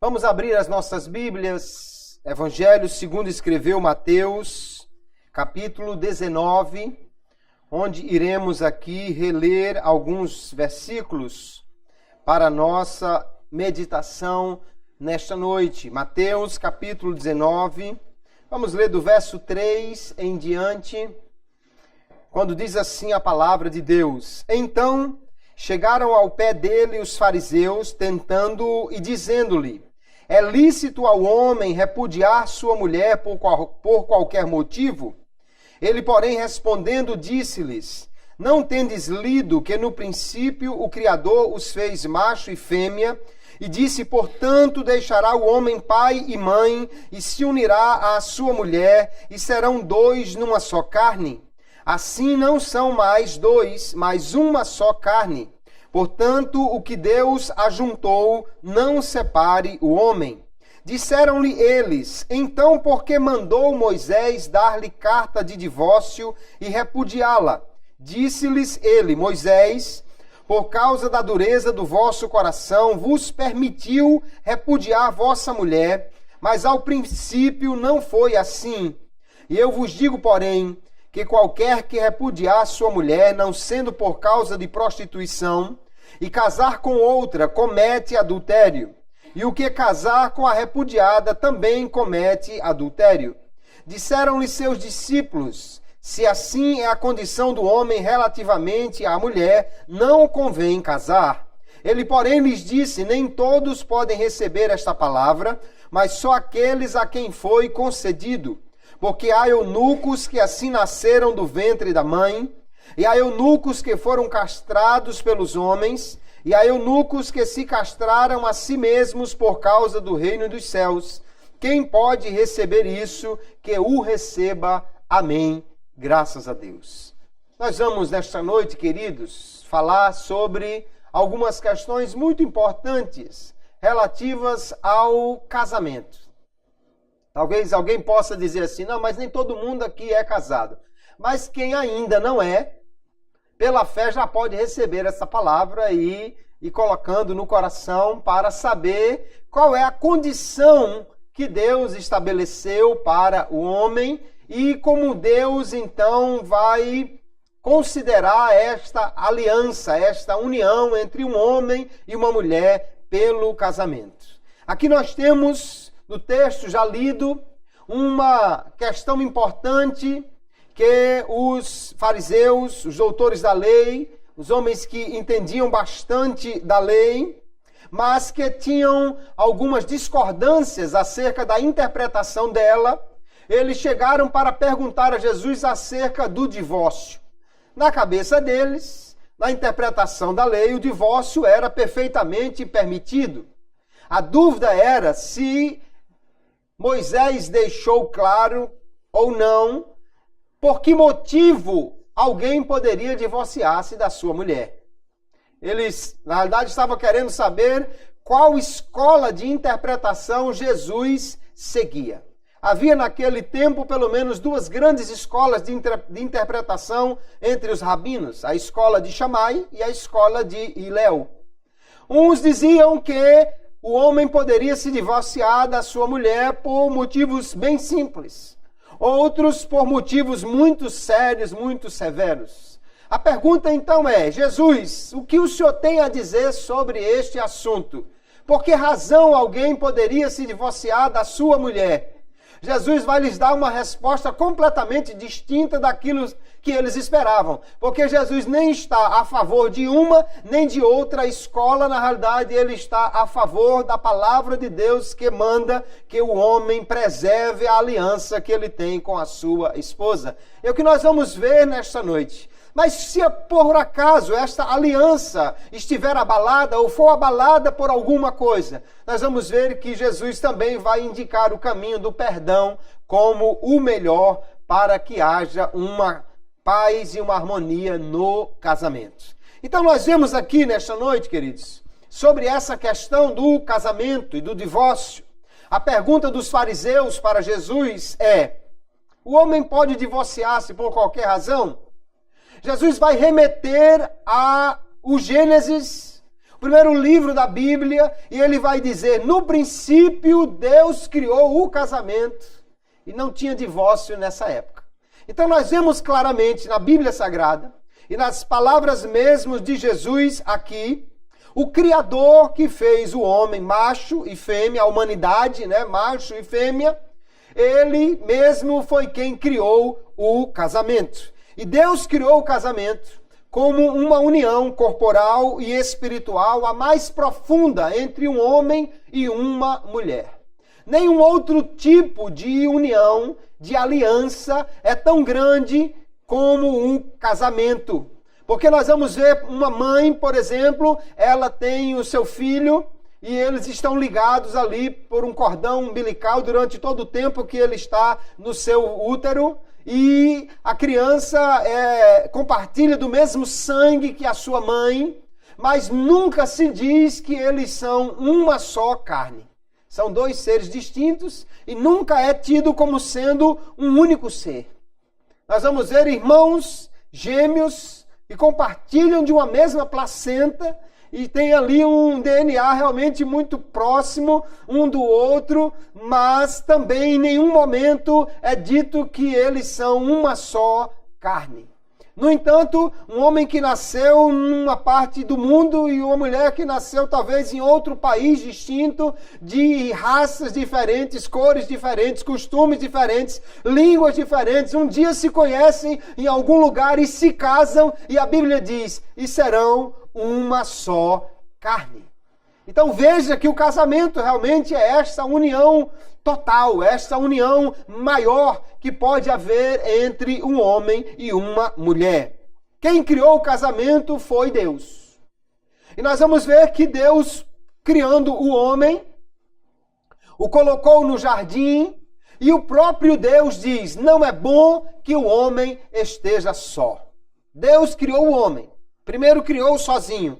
Vamos abrir as nossas Bíblias, Evangelho segundo escreveu Mateus, capítulo 19, onde iremos aqui reler alguns versículos para a nossa meditação nesta noite. Mateus, capítulo 19, vamos ler do verso 3 em diante, quando diz assim a palavra de Deus: Então chegaram ao pé dele os fariseus, tentando e dizendo-lhe: É lícito ao homem repudiar sua mulher por qualquer motivo? Ele, porém, respondendo, disse-lhes: Não tendes lido que no princípio o Criador os fez macho e fêmea, e disse: Portanto, deixará o homem pai e mãe, e se unirá à sua mulher, e serão dois numa só carne? Assim não são mais dois, mas uma só carne. Portanto, o que Deus ajuntou, não separe o homem. Disseram-lhe eles: Então, por que mandou Moisés dar-lhe carta de divórcio e repudiá-la? Disse-lhes ele: Moisés, por causa da dureza do vosso coração, vos permitiu repudiar vossa mulher, mas ao princípio não foi assim. E eu vos digo, porém, que qualquer que repudiar sua mulher, não sendo por causa de prostituição, e casar com outra, comete adultério. E o que casar com a repudiada também comete adultério. Disseram-lhe seus discípulos: Se assim é a condição do homem relativamente à mulher, não convém casar. Ele, porém, lhes disse: Nem todos podem receber esta palavra, mas só aqueles a quem foi concedido. Porque há eunucos que assim nasceram do ventre da mãe, e há eunucos que foram castrados pelos homens, e há eunucos que se castraram a si mesmos por causa do reino dos céus. Quem pode receber isso, que o receba. Amém. Graças a Deus. Nós vamos nesta noite, queridos, falar sobre algumas questões muito importantes relativas ao casamento. Talvez alguém possa dizer assim: não, mas nem todo mundo aqui é casado. Mas quem ainda não é, pela fé já pode receber essa palavra e colocando no coração para saber qual é a condição que Deus estabeleceu para o homem e como Deus então vai considerar esta aliança, esta união entre um homem e uma mulher pelo casamento. Aqui nós temos no texto já lido uma questão importante que os fariseus, os doutores da lei, os homens que entendiam bastante da lei, mas que tinham algumas discordâncias acerca da interpretação dela, eles chegaram para perguntar a Jesus acerca do divórcio. Na cabeça deles, na interpretação da lei, o divórcio era perfeitamente permitido. A dúvida era se Moisés deixou claro ou não por que motivo alguém poderia divorciar-se da sua mulher. Eles, na realidade, estavam querendo saber qual escola de interpretação Jesus seguia. Havia naquele tempo pelo menos duas grandes escolas de interpretação entre os rabinos, a escola de Shammai e a escola de Hilel. Uns diziam que o homem poderia se divorciar da sua mulher por motivos bem simples. Outros por motivos muito sérios, muito severos. A pergunta então é: Jesus, o que o Senhor tem a dizer sobre este assunto? Por que razão alguém poderia se divorciar da sua mulher? Jesus vai lhes dar uma resposta completamente distinta daquilo que eles esperavam. Porque Jesus nem está a favor de uma nem de outra escola. Na realidade, ele está a favor da palavra de Deus que manda que o homem preserve a aliança que ele tem com a sua esposa. É o que nós vamos ver nesta noite. Mas se por acaso esta aliança estiver abalada ou for abalada por alguma coisa, nós vamos ver que Jesus também vai indicar o caminho do perdão como o melhor para que haja uma paz e uma harmonia no casamento. Então nós vemos aqui nesta noite, queridos, sobre essa questão do casamento e do divórcio. A pergunta dos fariseus para Jesus é: o homem pode divorciar-se por qualquer razão? Jesus vai remeter ao Gênesis, o primeiro livro da Bíblia, e ele vai dizer: no princípio Deus criou o casamento e não tinha divórcio nessa época. Então nós vemos claramente na Bíblia Sagrada e nas palavras mesmo de Jesus aqui, o Criador que fez o homem, macho e fêmea, a humanidade, né, macho e fêmea, ele mesmo foi quem criou o casamento. E Deus criou o casamento como uma união corporal e espiritual, a mais profunda entre um homem e uma mulher. Nenhum outro tipo de união, de aliança, é tão grande como um casamento. Porque nós vamos ver uma mãe, por exemplo, ela tem o seu filho e eles estão ligados ali por um cordão umbilical durante todo o tempo que ele está no seu útero. E a criança compartilha do mesmo sangue que a sua mãe, mas nunca se diz que eles são uma só carne. São dois seres distintos e nunca é tido como sendo um único ser. Nós vamos ver irmãos gêmeos que compartilham de uma mesma placenta e tem ali um DNA realmente muito próximo um do outro, mas também em nenhum momento é dito que eles são uma só carne. No entanto, um homem que nasceu numa parte do mundo e uma mulher que nasceu talvez em outro país distinto, de raças diferentes, cores diferentes, costumes diferentes, línguas diferentes, um dia se conhecem em algum lugar e se casam, e a Bíblia diz, e serão uma só carne. Então veja que o casamento realmente é esta união total, esta união maior que pode haver entre um homem e uma mulher. Quem criou o casamento foi Deus. E nós vamos ver que Deus, criando o homem, o colocou no jardim, e o próprio Deus diz, não é bom que o homem esteja só. Deus criou o homem. Primeiro criou sozinho,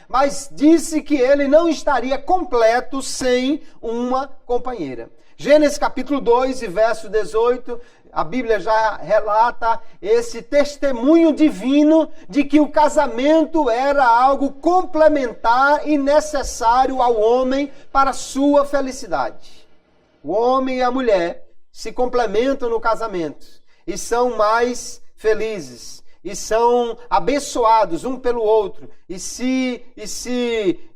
mas disse que ele não estaria completo sem uma companheira. Gênesis capítulo 2 e verso 18, a Bíblia já relata esse testemunho divino de que o casamento era algo complementar e necessário ao homem para a sua felicidade. O homem e a mulher se complementam no casamento e são mais felizes. E são abençoados um pelo outro, e se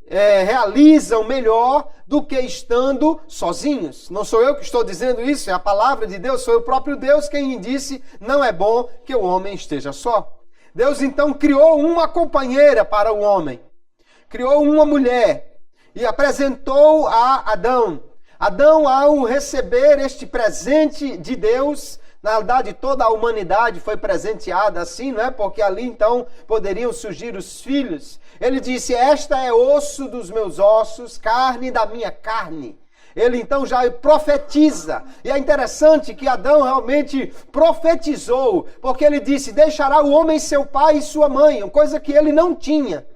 realizam melhor do que estando sozinhos. Não sou eu que estou dizendo isso, é a palavra de Deus, foi o próprio Deus quem disse, não é bom que o homem esteja só. Deus então criou uma companheira para o homem, criou uma mulher e apresentou a Adão. Adão, ao receber este presente de Deus, na verdade, toda a humanidade foi presenteada assim, não é? Porque ali então poderiam surgir os filhos. Ele disse, esta é osso dos meus ossos, carne da minha carne. Ele então já profetiza. E é interessante que Adão realmente profetizou, porque ele disse, deixará o homem seu pai e sua mãe, uma coisa que ele não tinha.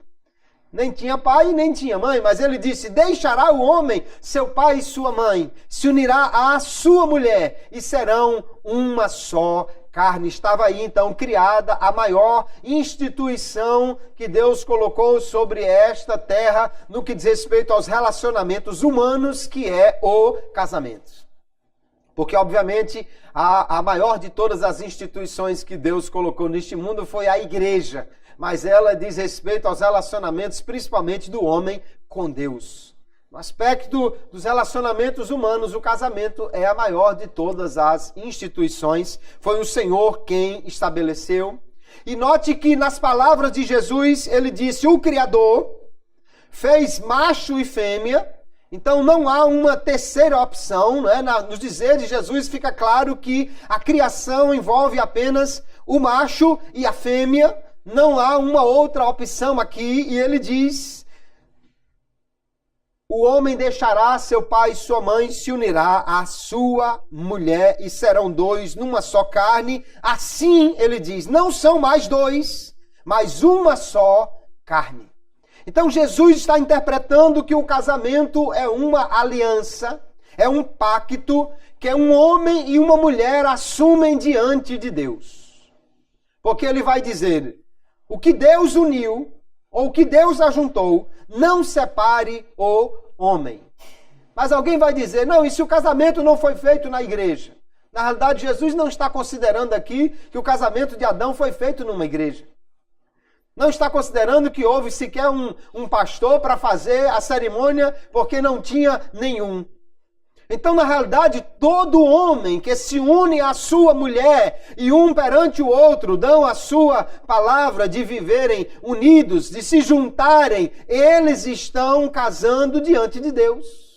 Nem tinha pai e nem tinha mãe, mas ele disse, deixará o homem seu pai e sua mãe, se unirá à sua mulher e serão uma só carne. Estava aí então criada a maior instituição que Deus colocou sobre esta terra no que diz respeito aos relacionamentos humanos, que é o casamento. Porque obviamente a maior de todas as instituições que Deus colocou neste mundo foi a igreja. Mas ela diz respeito aos relacionamentos, principalmente do homem com Deus. No aspecto dos relacionamentos humanos, o casamento é a maior de todas as instituições. Foi o Senhor quem estabeleceu. E note que nas palavras de Jesus, ele disse, o Criador fez macho e fêmea. Então não há uma terceira opção, né? Nos dizeres de Jesus fica claro que a criação envolve apenas o macho e a fêmea. Não há uma outra opção aqui, e ele diz, o homem deixará seu pai e sua mãe, se unirá à sua mulher, e serão dois numa só carne. Assim, ele diz, não são mais dois, mas uma só carne. Então Jesus está interpretando que o casamento é uma aliança, É um pacto que um homem e uma mulher assumem diante de Deus. Porque ele vai dizer, o que Deus uniu, ou o que Deus ajuntou, não separe o homem. Mas alguém vai dizer, não, e se o casamento não foi feito na igreja? Na realidade, Jesus não está considerando aqui que o casamento de Adão foi feito numa igreja. Não está considerando que houve sequer um pastor para fazer a cerimônia, porque não tinha nenhum. Então, na realidade, todo homem que se une à sua mulher e um perante o outro dão a sua palavra de viverem unidos, de se juntarem, eles estão casando diante de Deus.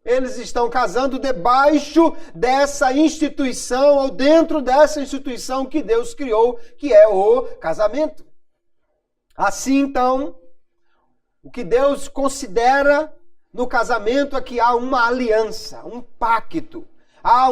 Eles estão casando debaixo dessa instituição ou dentro dessa instituição que Deus criou, que é o casamento. Assim, então, o que Deus considera no casamento é que há uma aliança, um pacto. Há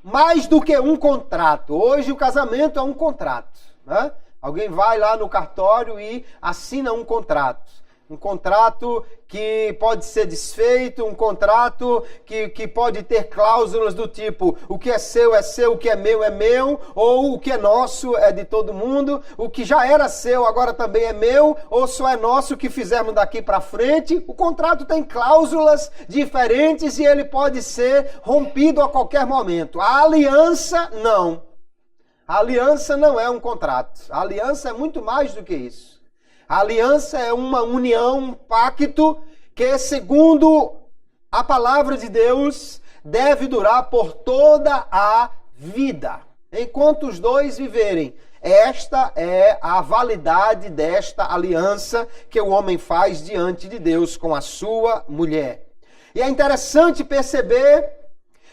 mais do que um contrato. Hoje o casamento é um contrato, né? Alguém vai lá no cartório e assina um contrato. Um contrato que pode ser desfeito, um contrato que pode ter cláusulas do tipo o que é seu, o que é meu, ou o que é nosso é de todo mundo, o que já era seu agora também é meu, ou só é nosso o que fizermos daqui para frente. O contrato tem cláusulas diferentes e ele pode ser rompido a qualquer momento. A aliança, não. A aliança não é um contrato. A aliança é muito mais do que isso. A aliança é uma união, um pacto que, segundo a palavra de Deus, deve durar por toda a vida. Enquanto os dois viverem, esta é a validade desta aliança que o homem faz diante de Deus com a sua mulher. E é interessante perceber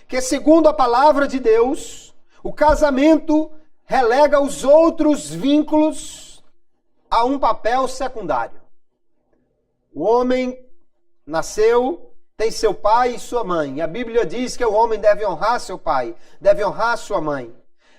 que, segundo a palavra de Deus, o casamento relega os outros vínculos a um papel secundário. O homem nasceu, tem seu pai e sua mãe. E a Bíblia diz que o homem deve honrar seu pai, deve honrar sua mãe.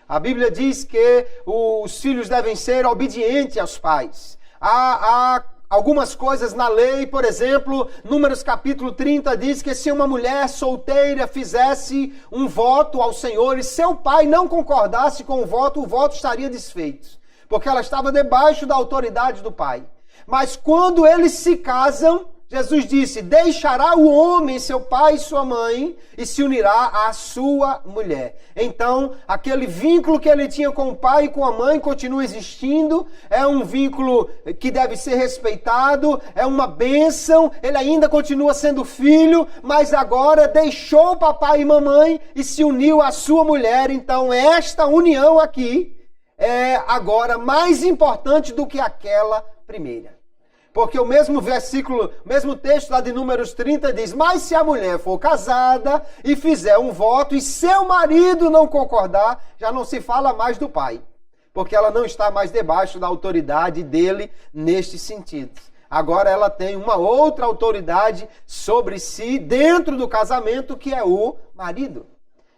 A Bíblia diz que os filhos devem ser obedientes aos pais. Há algumas coisas na lei, por exemplo, Números capítulo 30 diz que se uma mulher solteira fizesse um voto ao Senhor e seu pai não concordasse com o voto estaria desfeito. Porque ela estava debaixo da autoridade do pai. Mas quando eles se casam, Jesus disse, deixará o homem, seu pai e sua mãe, e se unirá à sua mulher. Então, aquele vínculo que ele tinha com o pai e com a mãe continua existindo, é um vínculo que deve ser respeitado, é uma bênção, ele ainda continua sendo filho, mas agora deixou papai e mamãe e se uniu à sua mulher. Então, esta união aqui é agora mais importante do que aquela primeira. Porque o mesmo versículo, o mesmo texto lá de Números 30 diz, mas se a mulher for casada e fizer um voto e seu marido não concordar, já não se fala mais do pai. Porque ela não está mais debaixo da autoridade dele neste sentido. Agora ela tem uma outra autoridade sobre si dentro do casamento que é o marido.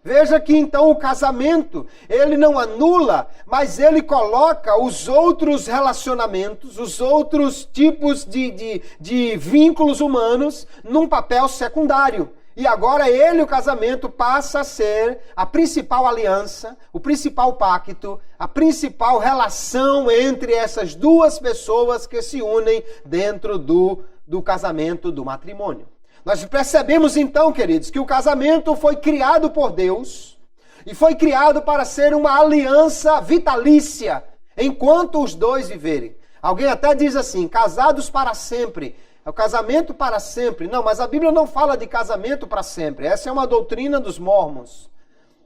Veja que então o casamento, ele não anula, mas ele coloca os outros relacionamentos, os outros tipos de vínculos humanos num papel secundário. E agora o casamento, passa a ser a principal aliança, o principal pacto, a principal relação entre essas duas pessoas que se unem dentro do casamento, do matrimônio. Nós percebemos então, queridos, que o casamento foi criado por Deus e foi criado para ser uma aliança vitalícia enquanto os dois viverem. Alguém até diz assim, casados para sempre, é o casamento para sempre. Não, mas a Bíblia não fala de casamento para sempre. Essa é uma doutrina dos mormons.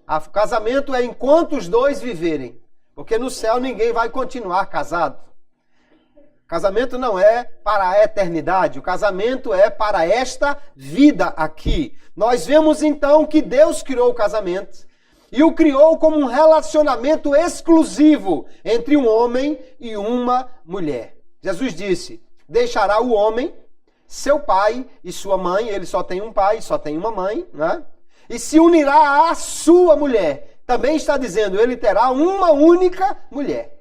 O casamento é enquanto os dois viverem, porque no céu ninguém vai continuar casado. Casamento não é para a eternidade, o casamento é para esta vida aqui. Nós vemos então que Deus criou o casamento e o criou como um relacionamento exclusivo entre um homem e uma mulher. Jesus disse, deixará o homem, seu pai e sua mãe, ele só tem um pai, só tem uma mãe, né? E se unirá à sua mulher. Também está dizendo, ele terá uma única mulher.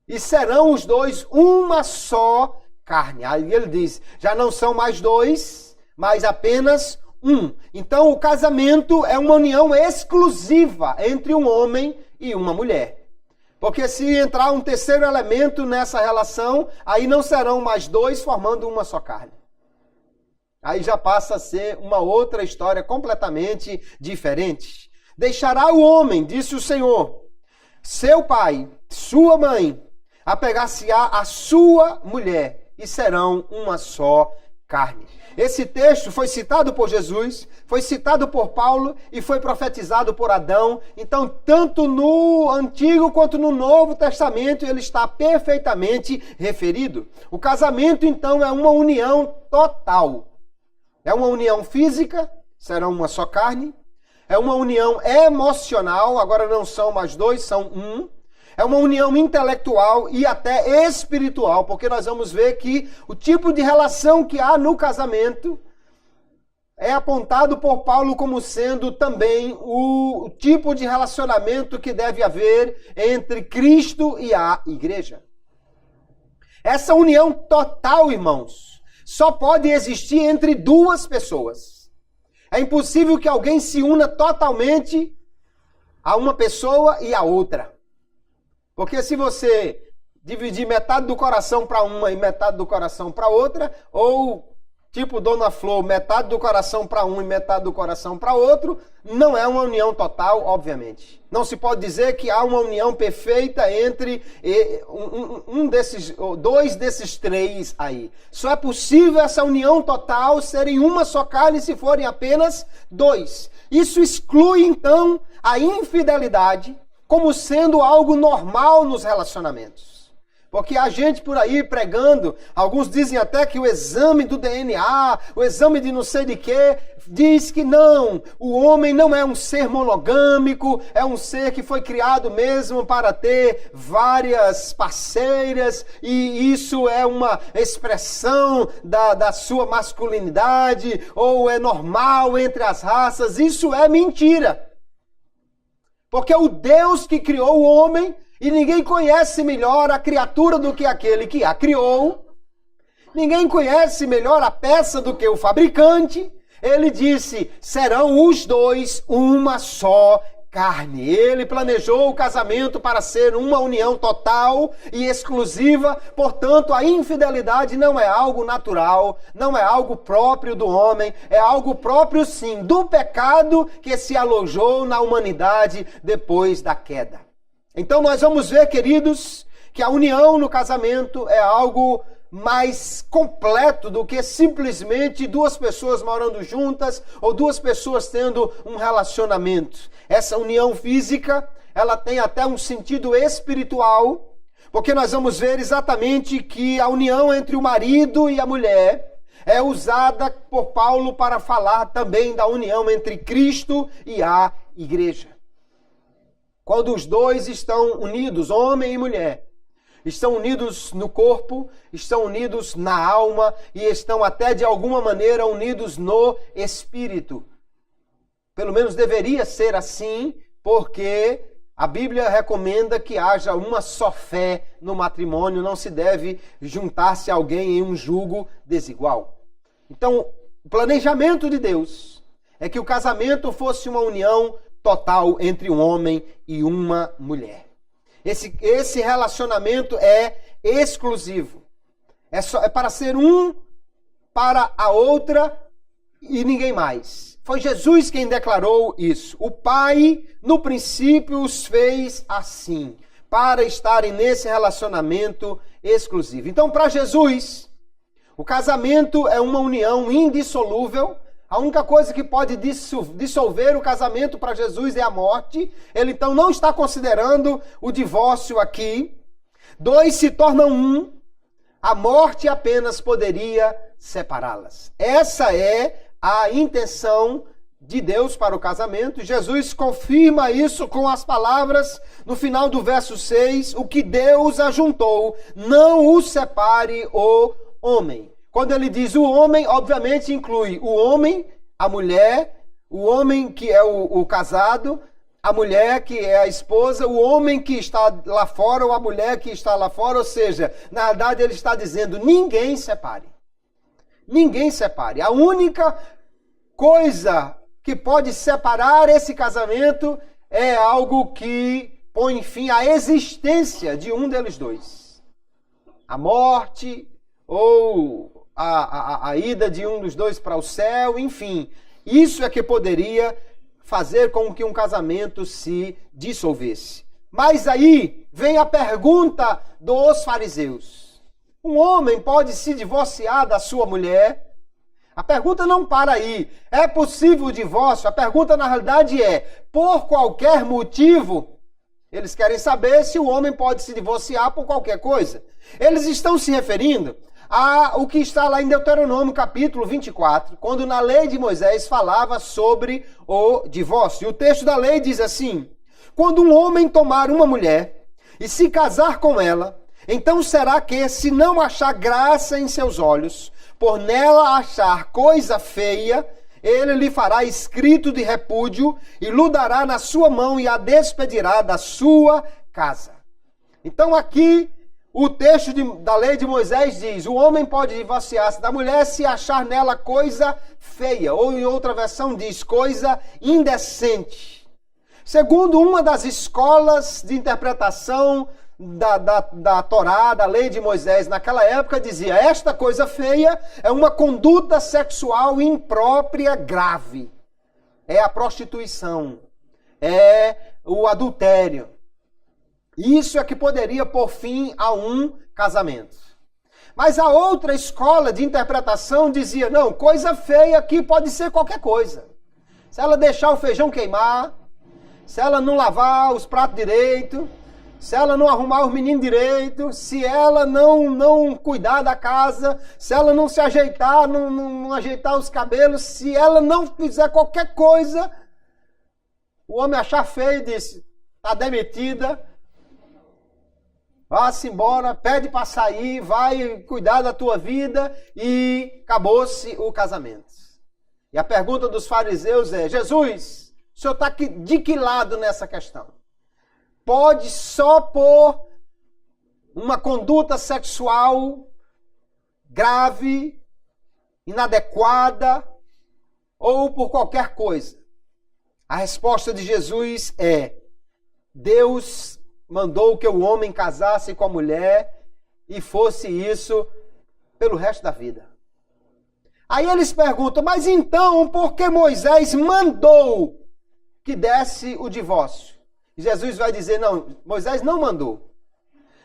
E serão os dois uma só carne. Aí ele diz, já não são mais dois, mas apenas um. Então, o casamento é uma união exclusiva entre um homem e uma mulher. Porque se entrar um terceiro elemento nessa relação, aí não serão mais dois formando uma só carne. Aí já passa a ser uma outra história completamente diferente. Deixará o homem, disse o Senhor, seu pai, sua mãe, apegar-se-á à sua mulher e serão uma só carne. Esse texto foi citado por Jesus, foi citado por Paulo e foi profetizado por Adão. Então, tanto no Antigo quanto no Novo Testamento, ele está perfeitamente referido. O casamento, então, é uma união total. É uma união física, serão uma só carne. É uma união emocional, agora não são mais dois, são um. É uma união intelectual e até espiritual, porque nós vamos ver que o tipo de relação que há no casamento é apontado por Paulo como sendo também o tipo de relacionamento que deve haver entre Cristo e a igreja. Essa união total, irmãos, só pode existir entre duas pessoas. É impossível que alguém se una totalmente a uma pessoa e a outra. Porque se você dividir metade do coração para uma e metade do coração para outra, ou tipo Dona Flor, metade do coração para um e metade do coração para outro, não é uma união total, obviamente. Não se pode dizer que há uma união perfeita entre dois desses três aí. Só é possível essa união total serem uma só carne se forem apenas dois. Isso exclui, então, a infidelidade como sendo algo normal nos relacionamentos. Porque há gente por aí pregando, alguns dizem até que o exame do DNA, o exame de não sei de quê, diz que não, o homem não é um ser monogâmico, é um ser que foi criado mesmo para ter várias parceiras, e isso é uma expressão da sua masculinidade, ou é normal entre as raças. Isso é mentira. Porque o Deus que criou o homem, e ninguém conhece melhor a criatura do que aquele que a criou, ninguém conhece melhor a peça do que o fabricante, ele disse, serão os dois uma só carne. Ele planejou o casamento para ser uma união total e exclusiva, portanto a infidelidade não é algo natural, não é algo próprio do homem, é algo próprio sim do pecado que se alojou na humanidade depois da queda. Então nós vamos ver, queridos, que a união no casamento é algo mais completo do que simplesmente duas pessoas morando juntas ou duas pessoas tendo um relacionamento. Essa união física, ela tem até um sentido espiritual, porque nós vamos ver exatamente que a união entre o marido e a mulher é usada por Paulo para falar também da união entre Cristo e a igreja. Quando os dois estão unidos, homem e mulher, estão unidos no corpo, estão unidos na alma e estão até de alguma maneira unidos no espírito. Pelo menos deveria ser assim, porque a Bíblia recomenda que haja uma só fé no matrimônio, não se deve juntar-se alguém em um jugo desigual. Então, o planejamento de Deus é que o casamento fosse uma união total entre um homem e uma mulher. Esse relacionamento é exclusivo. É para ser um para a outra e ninguém mais. Foi Jesus quem declarou isso. O Pai, no princípio, os fez assim, para estarem nesse relacionamento exclusivo. Então, para Jesus, o casamento é uma união indissolúvel. A única coisa que pode dissolver o casamento para Jesus é a morte. Ele então não está considerando o divórcio aqui. Dois se tornam um. A morte apenas poderia separá-las. Essa é a intenção de Deus para o casamento. Jesus confirma isso com as palavras no final do verso 6. O que Deus ajuntou, não o separe o homem. Quando ele diz o homem, obviamente inclui o homem, a mulher, o homem que é o casado, a mulher que é a esposa, o homem que está lá fora ou a mulher que está lá fora. Ou seja, na verdade ele está dizendo, ninguém separe. Ninguém separe. A única coisa que pode separar esse casamento é algo que põe fim à existência de um deles dois. A morte ou a ida de um dos dois para o céu, enfim. Isso é que poderia fazer com que um casamento se dissolvesse. Mas aí vem a pergunta dos fariseus. Um homem pode se divorciar da sua mulher? A pergunta não para aí. É possível o divórcio? A pergunta na realidade é, por qualquer motivo? Eles querem saber se o homem pode se divorciar por qualquer coisa. Eles estão se referindo a o que está lá em Deuteronômio capítulo 24, quando na lei de Moisés falava sobre o divórcio. E o texto da lei diz assim: quando um homem tomar uma mulher e se casar com ela, então será que, se não achar graça em seus olhos, por nela achar coisa feia, ele lhe fará escrito de repúdio e lhe dará na sua mão e a despedirá da sua casa. Então aqui o texto da lei de Moisés diz: o homem pode divorciar-se da mulher se achar nela coisa feia, ou em outra versão diz coisa indecente. Segundo uma das escolas de interpretação da Torá, da lei de Moisés, naquela época dizia: esta coisa feia é uma conduta sexual imprópria grave. É a prostituição, é o adultério. Isso é que poderia pôr fim a um casamento. Mas a outra escola de interpretação dizia: não, coisa feia aqui pode ser qualquer coisa. Se ela deixar o feijão queimar, se ela não lavar os pratos direito, se ela não arrumar os meninos direito, se ela não cuidar da casa, se ela não se ajeitar, não ajeitar os cabelos, se ela não fizer qualquer coisa, o homem achar feio e disse: está demitida, vá-se embora, pede para sair, vai cuidar da tua vida e acabou-se o casamento. E a pergunta dos fariseus é: Jesus, o senhor está de que lado nessa questão? Pode só por uma conduta sexual grave, inadequada, ou por qualquer coisa? A resposta de Jesus é: Deus mandou que o homem casasse com a mulher e fosse isso pelo resto da vida. Aí eles perguntam: mas então por que Moisés mandou que desse o divórcio? Jesus vai dizer: não, Moisés não mandou.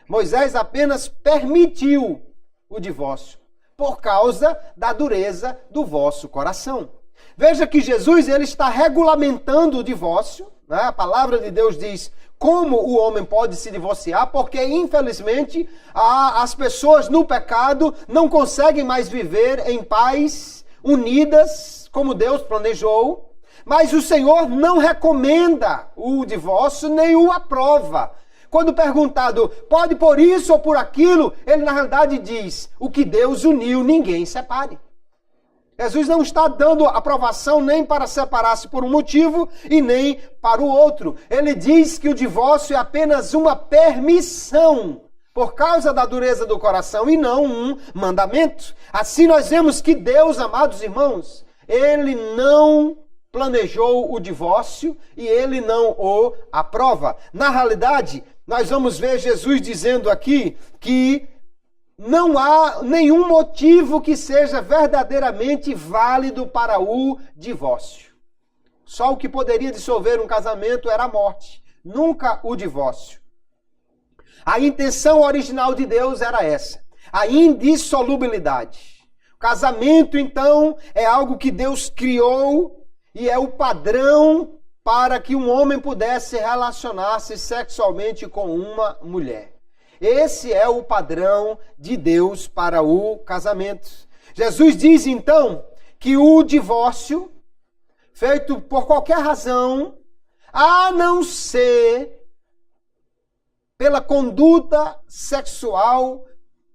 Moisés apenas permitiu o divórcio por causa da dureza do vosso coração. Veja que Jesus ele está regulamentando o divórcio, né? A palavra de Deus diz como o homem pode se divorciar, porque infelizmente as pessoas no pecado não conseguem mais viver em paz, unidas, como Deus planejou. Mas o Senhor não recomenda o divórcio, nem o aprova. Quando perguntado, pode por isso ou por aquilo, ele na realidade diz: o que Deus uniu, ninguém separe. Jesus não está dando aprovação nem para separar-se por um motivo e nem para o outro. Ele diz que o divórcio é apenas uma permissão por causa da dureza do coração e não um mandamento. Assim nós vemos que Deus, amados irmãos, ele não planejou o divórcio e ele não o aprova. Na realidade, nós vamos ver Jesus dizendo aqui que não há nenhum motivo que seja verdadeiramente válido para o divórcio. Só o que poderia dissolver um casamento era a morte, nunca o divórcio. A intenção original de Deus era essa, a indissolubilidade. O casamento, então, é algo que Deus criou e é o padrão para que um homem pudesse relacionar-se sexualmente com uma mulher. Esse é o padrão de Deus para o casamento. Jesus diz então que o divórcio, feito por qualquer razão, a não ser pela conduta sexual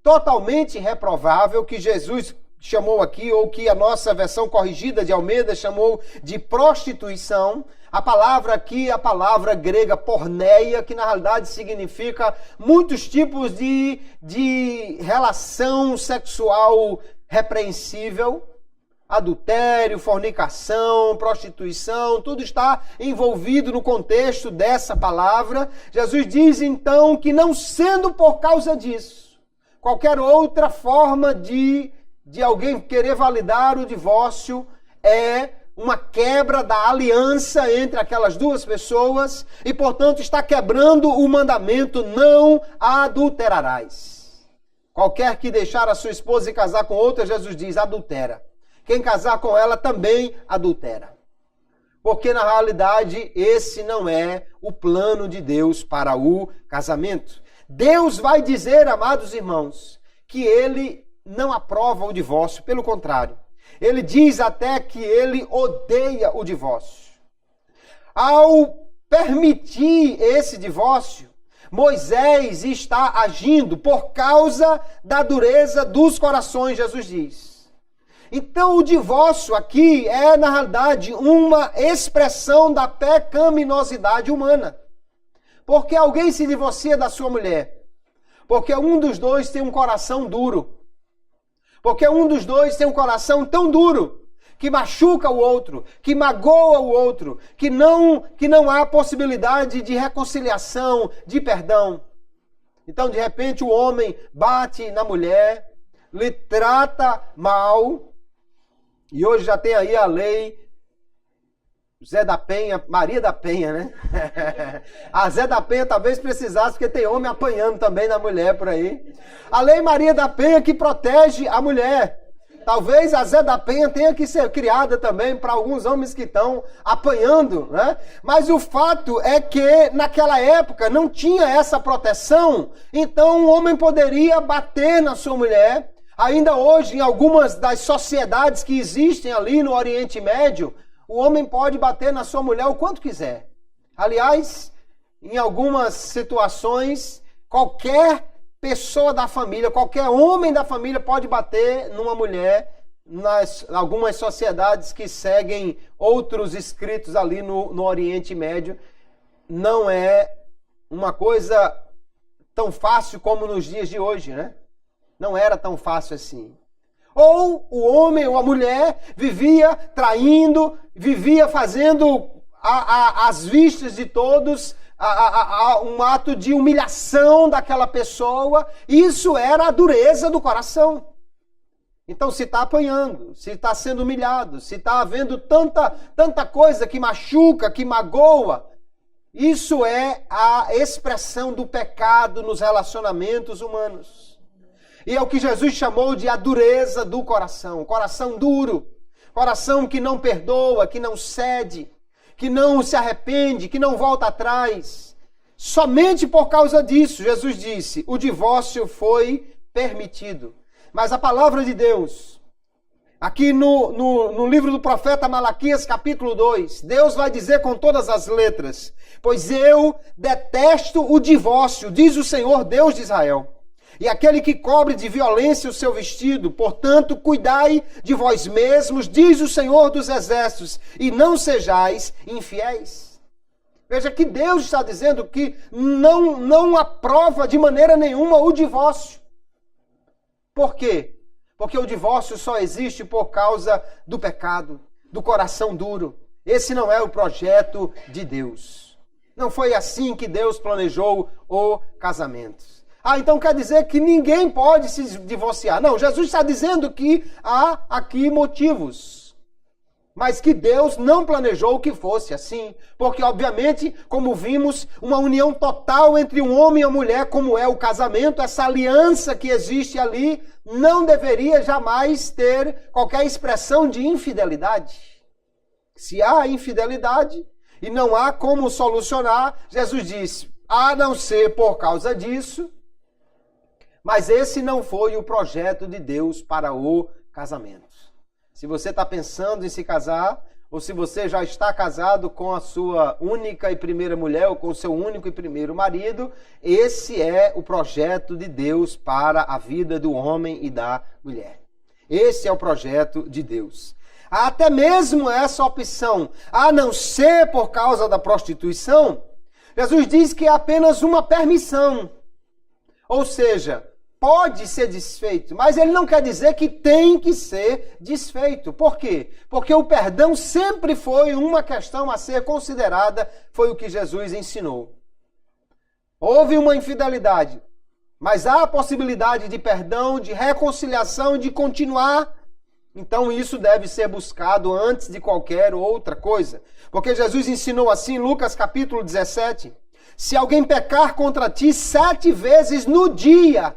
totalmente reprovável, que Jesus chamou aqui, ou que a nossa versão corrigida de Almeida chamou de prostituição. A palavra aqui é a palavra grega porneia, que na realidade significa muitos tipos de relação sexual repreensível. Adultério, fornicação, prostituição, tudo está envolvido no contexto dessa palavra. Jesus diz então que não sendo por causa disso, qualquer outra forma de alguém querer validar o divórcio é uma quebra da aliança entre aquelas duas pessoas e, portanto, está quebrando o mandamento: não adulterarás. Qualquer que deixar a sua esposa e casar com outra, Jesus diz, adultera. Quem casar com ela também adultera. Porque, na realidade, esse não é o plano de Deus para o casamento. Deus vai dizer, amados irmãos, que Ele não aprova o divórcio, pelo contrário. Ele diz até que Ele odeia o divórcio. Ao permitir esse divórcio, Moisés está agindo por causa da dureza dos corações, Jesus diz. Então o divórcio aqui é, na realidade, uma expressão da pecaminosidade humana. Porque alguém se divorcia da sua mulher? Porque um dos dois tem um coração duro. Porque um dos dois tem um coração tão duro que machuca o outro, que magoa o outro, que não há possibilidade de reconciliação, de perdão. Então, de repente, o homem bate na mulher, lhe trata mal, e hoje já tem aí a lei Zé da Penha, Maria da Penha, né? A Zé da Penha talvez precisasse, porque tem homem apanhando também na mulher por aí. A lei Maria da Penha que protege a mulher. Talvez a Zé da Penha tenha que ser criada também para alguns homens que estão apanhando, né? Mas o fato é que naquela época não tinha essa proteção, então o homem poderia bater na sua mulher. Ainda hoje, em algumas das sociedades que existem ali no Oriente Médio, o homem pode bater na sua mulher o quanto quiser. Aliás, em algumas situações, qualquer pessoa da família, qualquer homem da família pode bater numa mulher nas algumas sociedades que seguem outros escritos ali no Oriente Médio. Não é uma coisa tão fácil como nos dias de hoje, né? Não era tão fácil assim. Ou o homem ou a mulher vivia traindo, vivia fazendo às vistas de todos um ato de humilhação daquela pessoa. Isso era a dureza do coração. Então, se está apanhando, se está sendo humilhado, se está havendo tanta coisa que machuca, que magoa, isso é a expressão do pecado nos relacionamentos humanos. E é o que Jesus chamou de a dureza do coração. Coração duro. Coração que não perdoa, que não cede, que não se arrepende, que não volta atrás. Somente por causa disso, Jesus disse, o divórcio foi permitido. Mas a palavra de Deus, aqui no livro do profeta Malaquias, capítulo 2, Deus vai dizer com todas as letras, pois eu detesto o divórcio, diz o Senhor Deus de Israel. E aquele que cobre de violência o seu vestido, portanto, cuidai de vós mesmos, diz o Senhor dos Exércitos, e não sejais infiéis. Veja que Deus está dizendo que não aprova de maneira nenhuma o divórcio. Por quê? Porque o divórcio só existe por causa do pecado, do coração duro. Esse não é o projeto de Deus. Não foi assim que Deus planejou o casamento. Então quer dizer que ninguém pode se divorciar. Não, Jesus está dizendo que há aqui motivos. Mas que Deus não planejou que fosse assim. Porque, obviamente, como vimos, uma união total entre um homem e uma mulher, como é o casamento, essa aliança que existe ali, não deveria jamais ter qualquer expressão de infidelidade. Se há infidelidade e não há como solucionar, Jesus disse, a não ser por causa disso. Mas esse não foi o projeto de Deus para o casamento. Se você está pensando em se casar, ou se você já está casado com a sua única e primeira mulher, ou com o seu único e primeiro marido, esse é o projeto de Deus para a vida do homem e da mulher. Esse é o projeto de Deus. Até mesmo essa opção, a não ser por causa da prostituição, Jesus diz que é apenas uma permissão. Ou seja, pode ser desfeito, mas ele não quer dizer que tem que ser desfeito. Por quê? Porque o perdão sempre foi uma questão a ser considerada, foi o que Jesus ensinou. Houve uma infidelidade, mas há a possibilidade de perdão, de reconciliação, de continuar. Então isso deve ser buscado antes de qualquer outra coisa. Porque Jesus ensinou assim em Lucas capítulo 17, se alguém pecar contra ti 7 vezes no dia,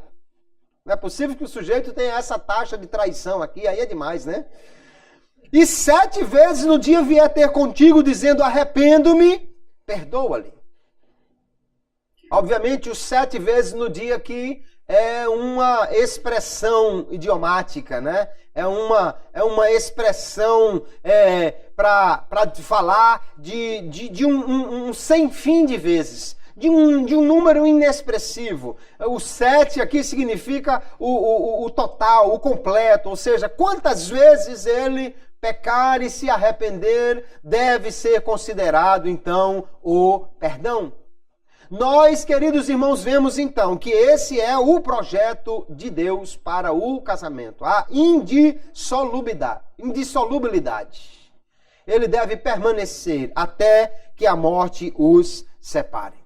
não é possível que o sujeito tenha essa taxa de traição aqui, aí é demais, né? E 7 vezes no dia vier ter contigo dizendo arrependo-me, perdoa-lhe. Obviamente, os 7 vezes no dia aqui é uma expressão idiomática, né? É uma expressão para falar de um sem fim de vezes. De um número inexpressivo. O 7 aqui significa o total, o completo, ou seja, quantas vezes ele pecar e se arrepender deve ser considerado, então, o perdão. Nós, queridos irmãos, vemos então que esse é o projeto de Deus para o casamento, a indissolubilidade. Ele deve permanecer até que a morte os separe.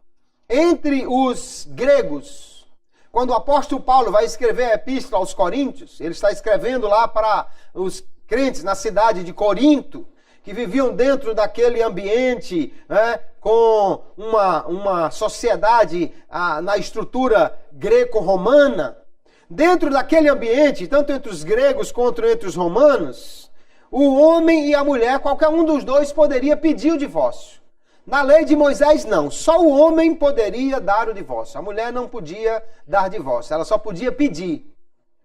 Entre os gregos, quando o apóstolo Paulo vai escrever a epístola aos Coríntios, ele está escrevendo lá para os crentes na cidade de Corinto, que viviam dentro daquele ambiente, né, com uma sociedade na estrutura greco-romana. Dentro daquele ambiente, tanto entre os gregos quanto entre os romanos, o homem e a mulher, qualquer um dos dois poderia pedir o divórcio. Na lei de Moisés, não. Só o homem poderia dar o divórcio. A mulher não podia dar divórcio. Ela só podia pedir.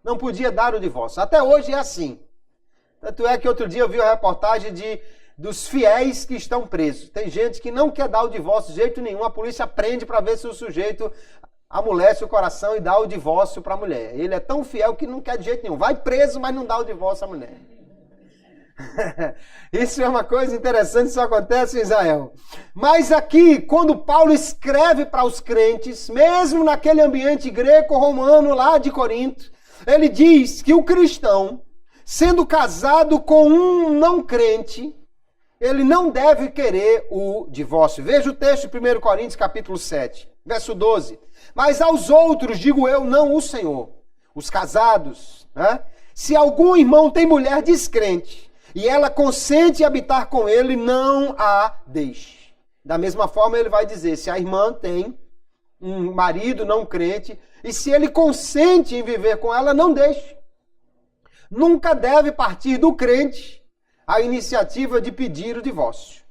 Não podia dar o divórcio. Até hoje é assim. Tanto é que outro dia eu vi uma reportagem dos fiéis que estão presos. Tem gente que não quer dar o divórcio de jeito nenhum. A polícia prende para ver se o sujeito amolece o coração e dá o divórcio para a mulher. Ele é tão fiel que não quer de jeito nenhum. Vai preso, mas não dá o divórcio à mulher. Isso é uma coisa interessante, isso acontece em Israel. Mas aqui, quando Paulo escreve para os crentes, mesmo naquele ambiente greco-romano lá de Corinto, ele diz que o cristão, sendo casado com um não crente, ele não deve querer o divórcio. Veja o texto de 1 Coríntios capítulo 7, verso 12. Mas aos outros digo eu, não o Senhor, os casados, né? Se algum irmão tem mulher descrente, e ela consente habitar com ele, não a deixe. Da mesma forma, ele vai dizer, se a irmã tem um marido não crente, e se ele consente em viver com ela, não deixe. Nunca deve partir do crente a iniciativa de pedir o divórcio,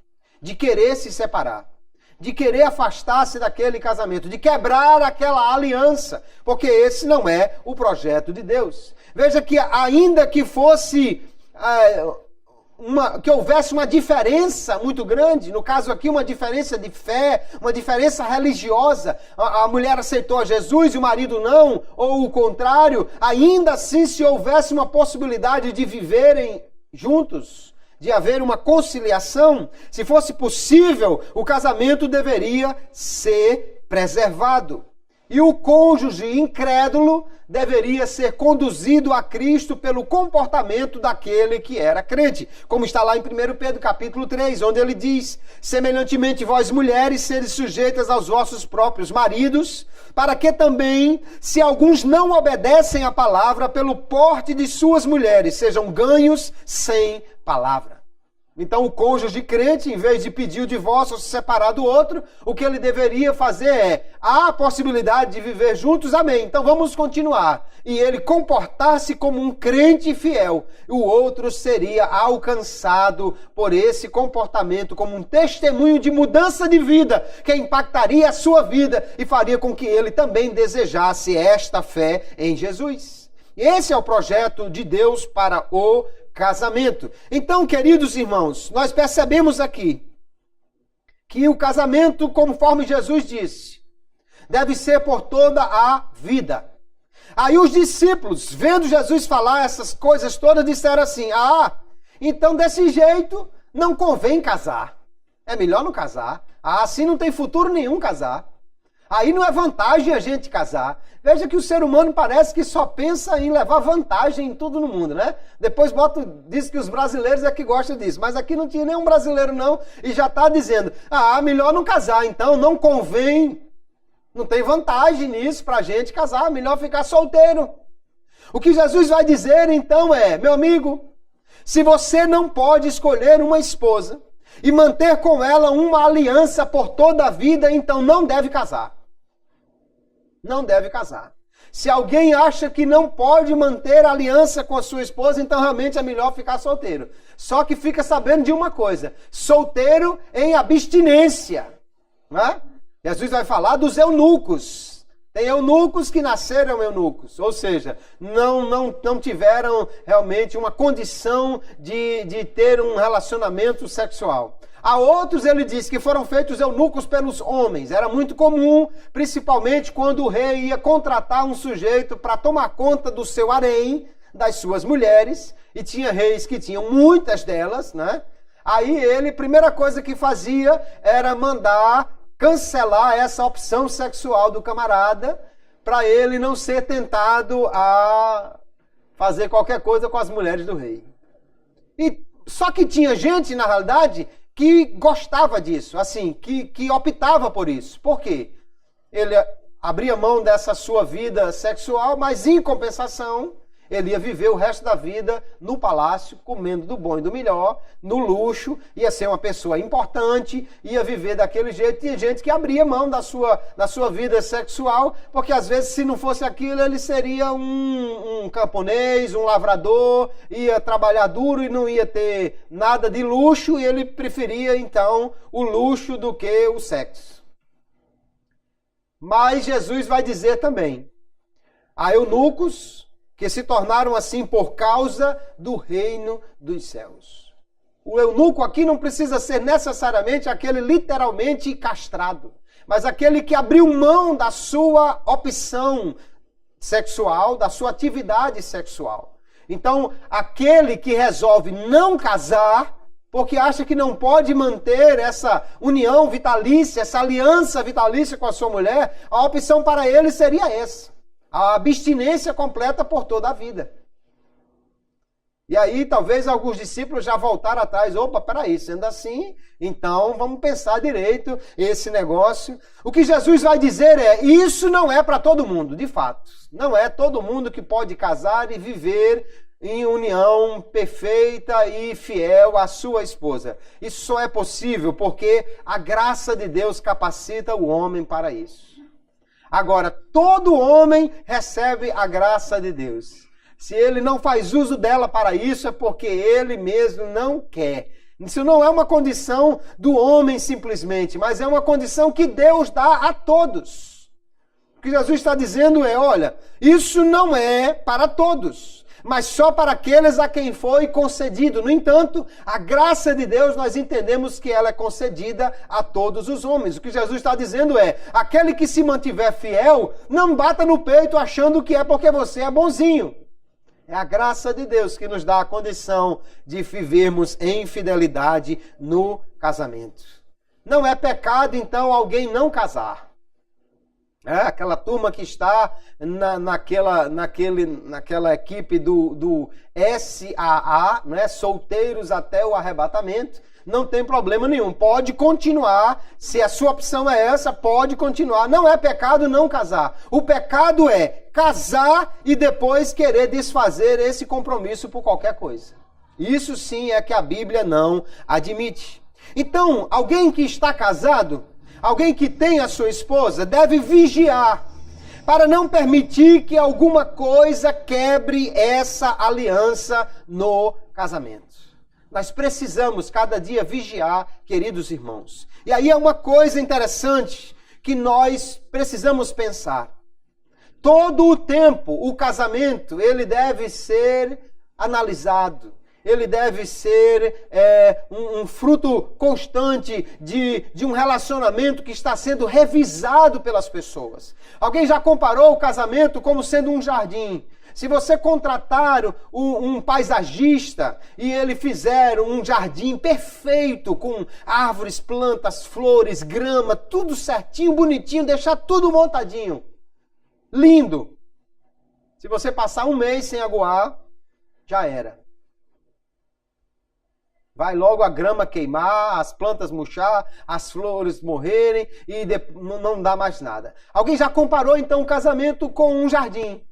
de querer se separar, de querer afastar-se daquele casamento, de quebrar aquela aliança, porque esse não é o projeto de Deus. Veja que ainda que fosse... que houvesse uma diferença muito grande, no caso aqui uma diferença de fé, uma diferença religiosa, a mulher aceitou a Jesus e o marido não, ou o contrário, ainda assim se houvesse uma possibilidade de viverem juntos, de haver uma conciliação, se fosse possível, o casamento deveria ser preservado. E o cônjuge incrédulo deveria ser conduzido a Cristo pelo comportamento daquele que era crente. Como está lá em 1 Pedro capítulo 3, onde ele diz, semelhantemente vós mulheres seres sujeitas aos vossos próprios maridos, para que também, se alguns não obedecem à palavra, pelo porte de suas mulheres, sejam ganhos sem palavra. Então o cônjuge crente, em vez de pedir o divórcio ou se separar do outro, o que ele deveria fazer é, há a possibilidade de viver juntos, amém, então vamos continuar. E ele comportar-se como um crente fiel. O outro seria alcançado por esse comportamento como um testemunho de mudança de vida, que impactaria a sua vida e faria com que ele também desejasse esta fé em Jesus. Esse é o projeto de Deus para o casamento. Então, queridos irmãos, nós percebemos aqui que o casamento, conforme Jesus disse, deve ser por toda a vida. Aí os discípulos, vendo Jesus falar essas coisas todas, disseram assim, então desse jeito não convém casar. É melhor não casar. Assim não tem futuro nenhum casar. Aí não é vantagem a gente casar. Veja que o ser humano parece que só pensa em levar vantagem em tudo no mundo, né? Depois diz que os brasileiros é que gostam disso. Mas aqui não tinha nenhum brasileiro não e já está dizendo, melhor não casar, então não convém. Não tem vantagem nisso pra gente casar, melhor ficar solteiro. O que Jesus vai dizer então é, meu amigo, se você não pode escolher uma esposa e manter com ela uma aliança por toda a vida, então não deve casar. Não deve casar. Se alguém acha que não pode manter aliança com a sua esposa, então realmente é melhor ficar solteiro. Só que fica sabendo de uma coisa, solteiro em abstinência. Né? Jesus vai falar dos eunucos. Tem eunucos que nasceram eunucos, ou seja, não tiveram realmente uma condição de ter um relacionamento sexual. A outros ele diz que foram feitos eunucos pelos homens. Era muito comum, principalmente quando o rei ia contratar um sujeito para tomar conta do seu harém, das suas mulheres, e tinha reis que tinham muitas delas, né? Aí ele, primeira coisa que fazia era mandar cancelar essa opção sexual do camarada para ele não ser tentado a fazer qualquer coisa com as mulheres do rei. Só que tinha gente, na realidade, que gostava disso, assim, que optava por isso. Por quê? Ele abria mão dessa sua vida sexual, mas em compensação, ele ia viver o resto da vida no palácio, comendo do bom e do melhor, no luxo, ia ser uma pessoa importante, ia viver daquele jeito. Tinha gente que abria mão da sua vida sexual, porque às vezes se não fosse aquilo, ele seria um camponês, um lavrador, ia trabalhar duro e não ia ter nada de luxo, e ele preferia então o luxo do que o sexo. Mas Jesus vai dizer também, há eunucos que se tornaram assim por causa do reino dos céus. O eunuco aqui não precisa ser necessariamente aquele literalmente castrado, mas aquele que abriu mão da sua opção sexual, da sua atividade sexual. Então, aquele que resolve não casar, porque acha que não pode manter essa união vitalícia, essa aliança vitalícia com a sua mulher, a opção para ele seria essa. A abstinência completa por toda a vida. E aí talvez alguns discípulos já voltaram atrás. Opa, peraí, sendo assim, então vamos pensar direito esse negócio. O que Jesus vai dizer é, isso não é para todo mundo, de fato. Não é todo mundo que pode casar e viver em união perfeita e fiel à sua esposa. Isso só é possível porque a graça de Deus capacita o homem para isso. Agora, todo homem recebe a graça de Deus. Se ele não faz uso dela para isso, é porque ele mesmo não quer. Isso não é uma condição do homem simplesmente, mas é uma condição que Deus dá a todos. O que Jesus está dizendo é, olha, isso não é para todos, mas só para aqueles a quem foi concedido. No entanto, a graça de Deus, nós entendemos que ela é concedida a todos os homens. O que Jesus está dizendo é, aquele que se mantiver fiel, não bata no peito achando que é porque você é bonzinho. É a graça de Deus que nos dá a condição de vivermos em fidelidade no casamento. Não é pecado, então, alguém não casar. Aquela turma que está naquela equipe do SAA, né? Solteiros até o arrebatamento, não tem problema nenhum. Pode continuar, se a sua opção é essa, pode continuar. Não é pecado não casar. O pecado é casar e depois querer desfazer esse compromisso por qualquer coisa. Isso sim é que a Bíblia não admite. Então, alguém que está casado, alguém que tem a sua esposa, deve vigiar para não permitir que alguma coisa quebre essa aliança no casamento. Nós precisamos cada dia vigiar, queridos irmãos. E aí é uma coisa interessante que nós precisamos pensar. Todo o tempo, o casamento, ele deve ser analisado, Ele deve ser um fruto constante de um relacionamento que está sendo revisado pelas pessoas. Alguém já comparou o casamento como sendo um jardim. Se você contratar um paisagista e ele fizer um jardim perfeito, com árvores, plantas, flores, grama, tudo certinho, bonitinho, deixar tudo montadinho, lindo. Se você passar um mês sem aguar, já era. Vai logo a grama queimar, as plantas murchar, as flores morrerem e não dá mais nada. Alguém já comparou então o casamento com um jardim.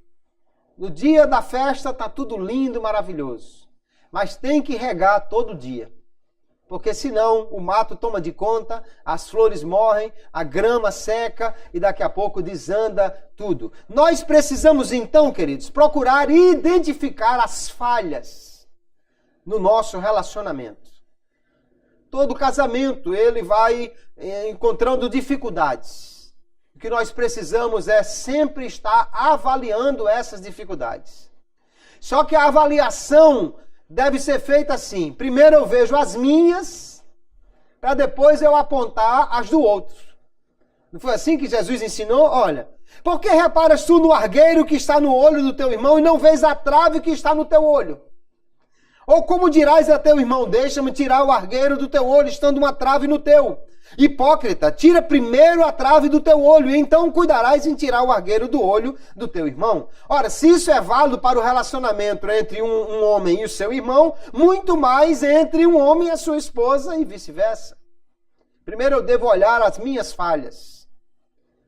No dia da festa está tudo lindo, maravilhoso. Mas tem que regar todo dia. Porque senão o mato toma de conta, as flores morrem, a grama seca e daqui a pouco desanda tudo. Nós precisamos então, queridos, procurar identificar as falhas no nosso relacionamento. Todo casamento, ele vai encontrando dificuldades. O que nós precisamos é sempre estar avaliando essas dificuldades. Só que a avaliação deve ser feita assim. Primeiro eu vejo as minhas, para depois eu apontar as do outro. Não foi assim que Jesus ensinou? Olha, por que reparas tu no argueiro que está no olho do teu irmão e não vês a trave que está no teu olho? Ou como dirás a teu irmão, deixa-me tirar o argueiro do teu olho, estando uma trave no teu? Hipócrita, tira primeiro a trave do teu olho, e então cuidarás em tirar o argueiro do olho do teu irmão. Ora, se isso é válido para o relacionamento entre um homem e o seu irmão, muito mais entre um homem e a sua esposa e vice-versa. Primeiro eu devo olhar as minhas falhas.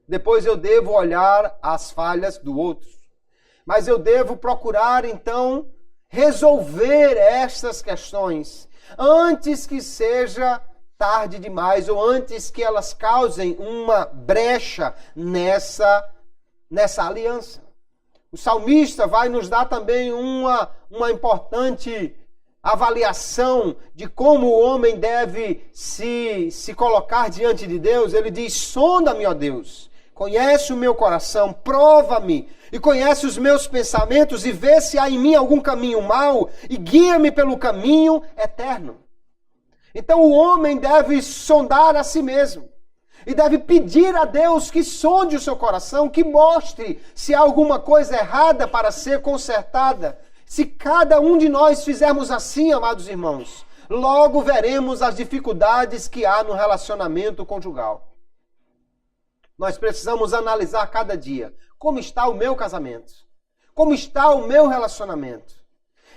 Depois eu devo olhar as falhas do outro. Mas eu devo procurar, então, resolver estas questões antes que seja tarde demais ou antes que elas causem uma brecha nessa aliança. O salmista vai nos dar também uma importante avaliação de como o homem deve se colocar diante de Deus. Ele diz: sonda-me, ó Deus, conhece o meu coração, prova-me e conhece os meus pensamentos e vê se há em mim algum caminho mau e guia-me pelo caminho eterno. Então o homem deve sondar a si mesmo e deve pedir a Deus que sonde o seu coração, que mostre se há alguma coisa errada para ser consertada. Se cada um de nós fizermos assim, amados irmãos, logo veremos as dificuldades que há no relacionamento conjugal. Nós precisamos analisar cada dia como está o meu casamento, como está o meu relacionamento.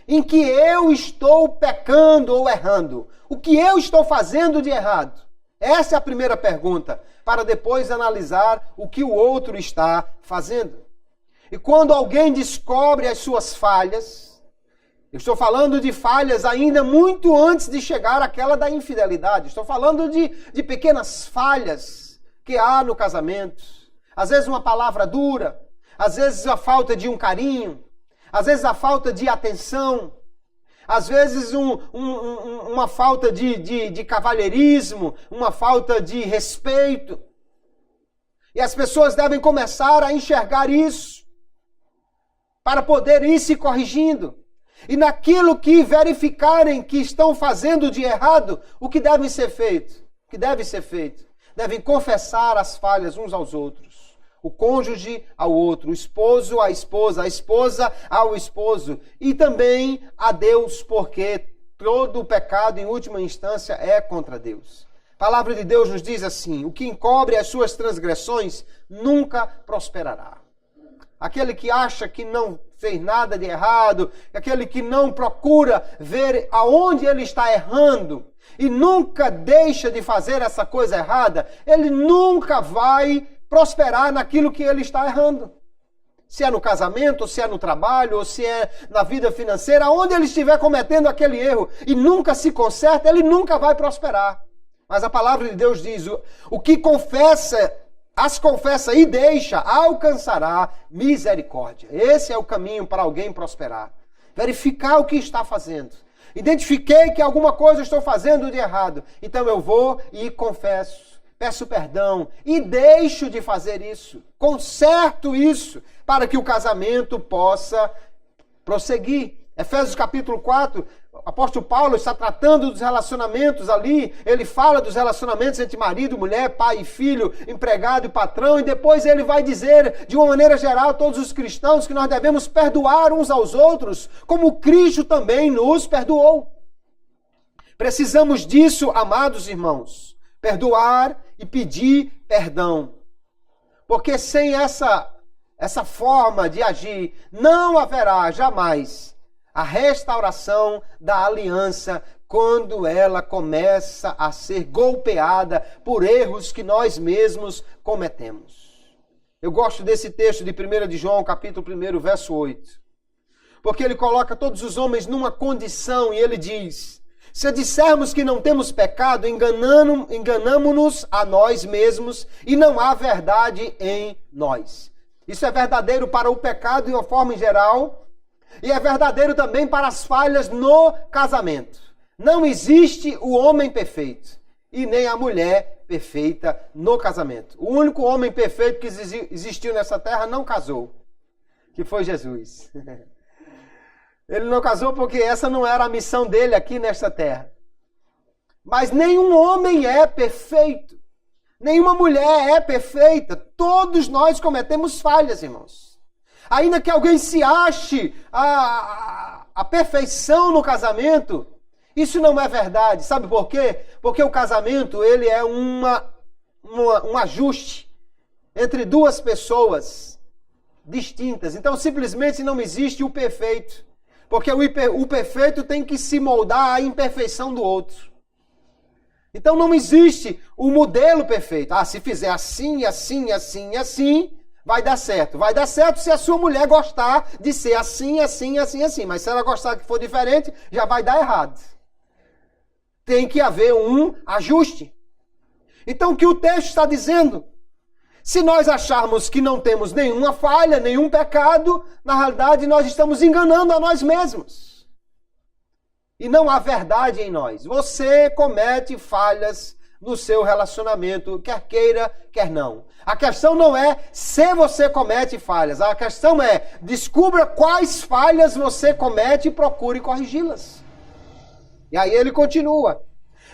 Em que eu estou pecando ou errando? O que eu estou fazendo de errado? Essa é a primeira pergunta, para depois analisar o que o outro está fazendo. E quando alguém descobre as suas falhas, eu estou falando de falhas ainda muito antes de chegar àquela da infidelidade. Estou falando de pequenas falhas que há no casamento. Às vezes uma palavra dura, às vezes a falta de um carinho, às vezes a falta de atenção, às vezes uma falta de cavalheirismo, uma falta de respeito. E as pessoas devem começar a enxergar isso, para poder ir se corrigindo. E naquilo que verificarem que estão fazendo de errado, o que deve ser feito? O que deve ser feito? Devem confessar as falhas uns aos outros. O cônjuge ao outro, o esposo à esposa, a esposa ao esposo. E também a Deus, porque todo o pecado, em última instância, é contra Deus. A palavra de Deus nos diz assim: o que encobre as suas transgressões nunca prosperará. Aquele que acha que não fez nada de errado, aquele que não procura ver aonde ele está errando e nunca deixa de fazer essa coisa errada, ele nunca vai prosperar naquilo que ele está errando. Se é no casamento, ou se é no trabalho, ou se é na vida financeira, onde ele estiver cometendo aquele erro e nunca se conserta, ele nunca vai prosperar. Mas a palavra de Deus diz: o que confessa, as confessa e deixa, alcançará misericórdia. Esse é o caminho para alguém prosperar. Verificar o que está fazendo. Identifiquei que alguma coisa estou fazendo de errado. Então eu vou e confesso. Peço perdão e deixo de fazer isso. Conserto isso para que o casamento possa prosseguir. Efésios capítulo 4 apóstolo Paulo está tratando dos relacionamentos ali, ele fala dos relacionamentos entre marido, mulher, pai e filho, empregado e patrão, e depois ele vai dizer, de uma maneira geral, a todos os cristãos, que nós devemos perdoar uns aos outros, como Cristo também nos perdoou. Precisamos disso, amados irmãos, perdoar e pedir perdão. Porque sem essa forma de agir, não haverá jamais a restauração da aliança quando ela começa a ser golpeada por erros que nós mesmos cometemos. Eu gosto desse texto de 1 de João, capítulo 1, verso 8. Porque ele coloca todos os homens numa condição e ele diz: se dissermos que não temos pecado, enganamo-nos a nós mesmos e não há verdade em nós. Isso é verdadeiro para o pecado de uma forma em geral e é verdadeiro também para as falhas no casamento. Não existe o homem perfeito e nem a mulher perfeita no casamento. O único homem perfeito que existiu nessa terra não casou, que foi Jesus. Ele não casou porque essa não era a missão dele aqui nesta terra. Mas nenhum homem é perfeito. Nenhuma mulher é perfeita. Todos nós cometemos falhas, irmãos. Ainda que alguém se ache a perfeição no casamento, isso não é verdade. Sabe por quê? Porque o casamento ele é um ajuste entre duas pessoas distintas. Então simplesmente não existe o perfeito. Porque o perfeito tem que se moldar à imperfeição do outro. Então não existe o modelo perfeito. Se fizer assim, assim, assim, assim, vai dar certo. Vai dar certo se a sua mulher gostar de ser assim, assim, assim, assim. Mas se ela gostar que for diferente, já vai dar errado. Tem que haver um ajuste. Então o que o texto está dizendo? Se nós acharmos que não temos nenhuma falha, nenhum pecado, na realidade nós estamos enganando a nós mesmos. E não há verdade em nós. Você comete falhas no seu relacionamento, quer queira, quer não. A questão não é se você comete falhas. A questão é, descubra quais falhas você comete e procure corrigi-las. E aí ele continua.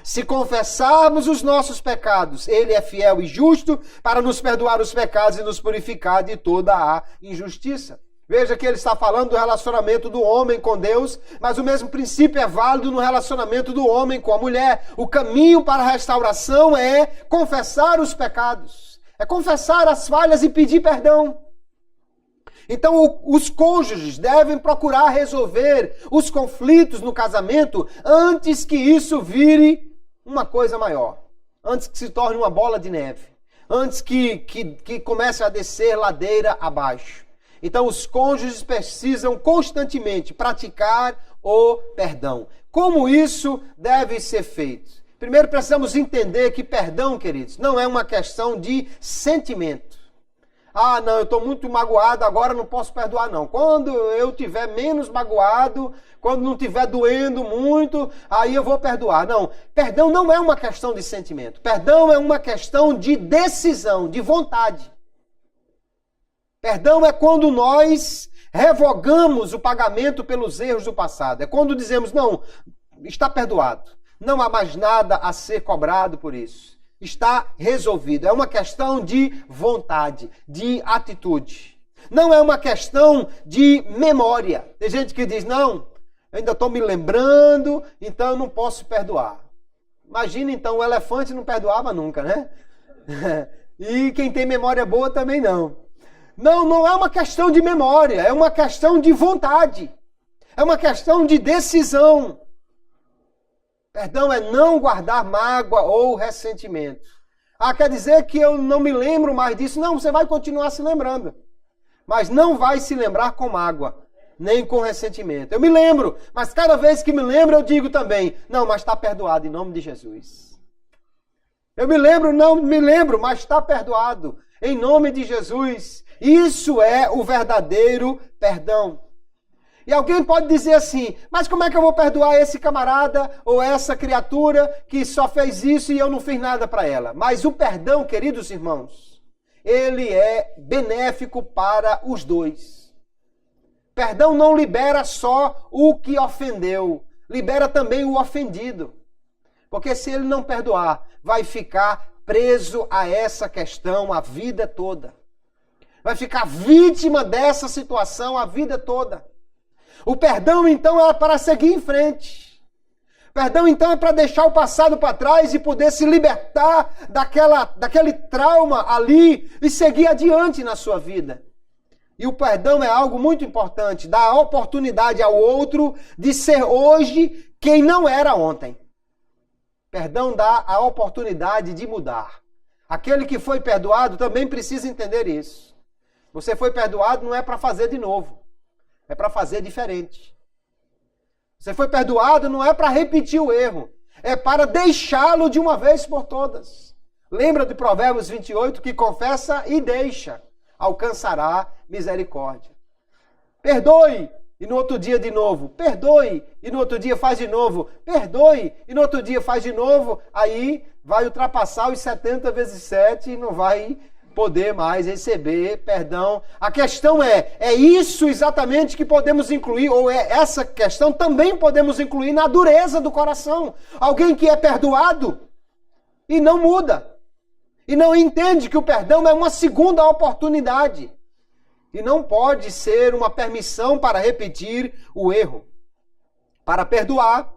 Se confessarmos os nossos pecados, Ele é fiel e justo para nos perdoar os pecados e nos purificar de toda a injustiça. Veja que ele está falando do relacionamento do homem com Deus, mas o mesmo princípio é válido no relacionamento do homem com a mulher. O caminho para a restauração é confessar os pecados, é confessar as falhas e pedir perdão. Então, os cônjuges devem procurar resolver os conflitos no casamento antes que isso vire uma coisa maior. Antes que se torne uma bola de neve. Antes que comece a descer ladeira abaixo. Então, os cônjuges precisam constantemente praticar o perdão. Como isso deve ser feito? Primeiro, precisamos entender que perdão, queridos, não é uma questão de sentimento. Não, eu estou muito magoado, agora não posso perdoar não. Quando eu estiver menos magoado, quando não estiver doendo muito, aí eu vou perdoar. Não, perdão não é uma questão de sentimento. Perdão é uma questão de decisão, de vontade. Perdão é quando nós revogamos o pagamento pelos erros do passado. É quando dizemos, não, está perdoado. Não há mais nada a ser cobrado por isso. Está resolvido. É uma questão de vontade, de atitude. Não é uma questão de memória. Tem gente que diz, não, eu ainda estou me lembrando, então eu não posso perdoar. Imagina então, o elefante não perdoava nunca, né? E quem tem memória boa também não. Não é uma questão de memória, é uma questão de vontade. É uma questão de decisão. Perdão é não guardar mágoa ou ressentimento. Quer dizer que eu não me lembro mais disso? Não, você vai continuar se lembrando. Mas não vai se lembrar com mágoa, nem com ressentimento. Eu me lembro, mas cada vez que me lembro eu digo também, não, mas está perdoado em nome de Jesus. Eu me lembro, não me lembro, mas está perdoado em nome de Jesus. Isso é o verdadeiro perdão. E alguém pode dizer assim, mas como é que eu vou perdoar esse camarada ou essa criatura que só fez isso e eu não fiz nada para ela? Mas o perdão, queridos irmãos, ele é benéfico para os dois. Perdão não libera só o que ofendeu, libera também o ofendido. Porque se ele não perdoar, vai ficar preso a essa questão a vida toda. Vai ficar vítima dessa situação a vida toda. O perdão, então, é para seguir em frente. O perdão, então, é para deixar o passado para trás e poder se libertar daquele trauma ali e seguir adiante na sua vida. E o perdão é algo muito importante, dá a oportunidade ao outro de ser hoje quem não era ontem. Perdão dá a oportunidade de mudar. Aquele que foi perdoado também precisa entender isso. Você foi perdoado não é para fazer de novo, é para fazer diferente. Você foi perdoado não é para repetir o erro, é para deixá-lo de uma vez por todas. Lembra de Provérbios 28, que confessa e deixa, alcançará misericórdia. Perdoe, e no outro dia de novo. Perdoe, e no outro dia faz de novo. Perdoe, e no outro dia faz de novo. Aí vai ultrapassar os 70 vezes 7 e não vai poder mais receber perdão. A questão é isso exatamente que podemos incluir, ou é essa questão também podemos incluir na dureza do coração. Alguém que é perdoado e não muda. E não entende que o perdão é uma segunda oportunidade. E não pode ser uma permissão para repetir o erro. Para perdoar,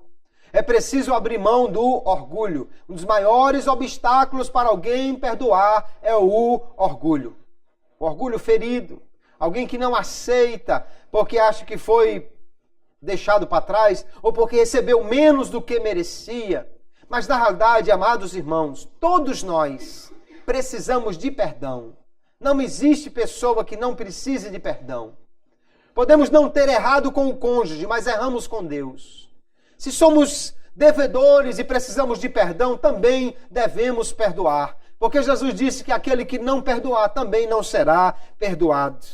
é preciso abrir mão do orgulho. Um dos maiores obstáculos para alguém perdoar é o orgulho. O orgulho ferido. Alguém que não aceita porque acha que foi deixado para trás ou porque recebeu menos do que merecia. Mas na realidade, amados irmãos, todos nós precisamos de perdão. Não existe pessoa que não precise de perdão. Podemos não ter errado com o cônjuge, mas erramos com Deus. Se somos devedores e precisamos de perdão, também devemos perdoar. Porque Jesus disse que aquele que não perdoar também não será perdoado.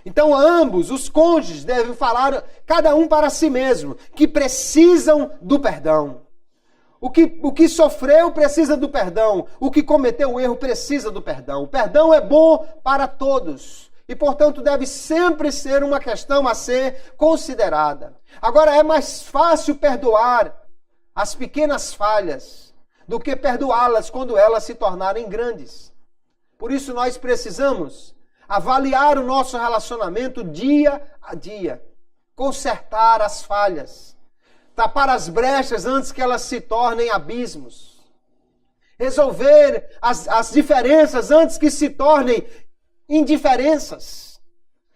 Então ambos, os cônjuges, devem falar, cada um para si mesmo, que precisam do perdão. O que sofreu precisa do perdão. O que cometeu o erro precisa do perdão. O perdão é bom para todos. E, portanto, deve sempre ser uma questão a ser considerada. Agora, é mais fácil perdoar as pequenas falhas do que perdoá-las quando elas se tornarem grandes. Por isso, nós precisamos avaliar o nosso relacionamento dia a dia. Consertar as falhas. Tapar as brechas antes que elas se tornem abismos. Resolver as diferenças antes que se tornem indiferenças.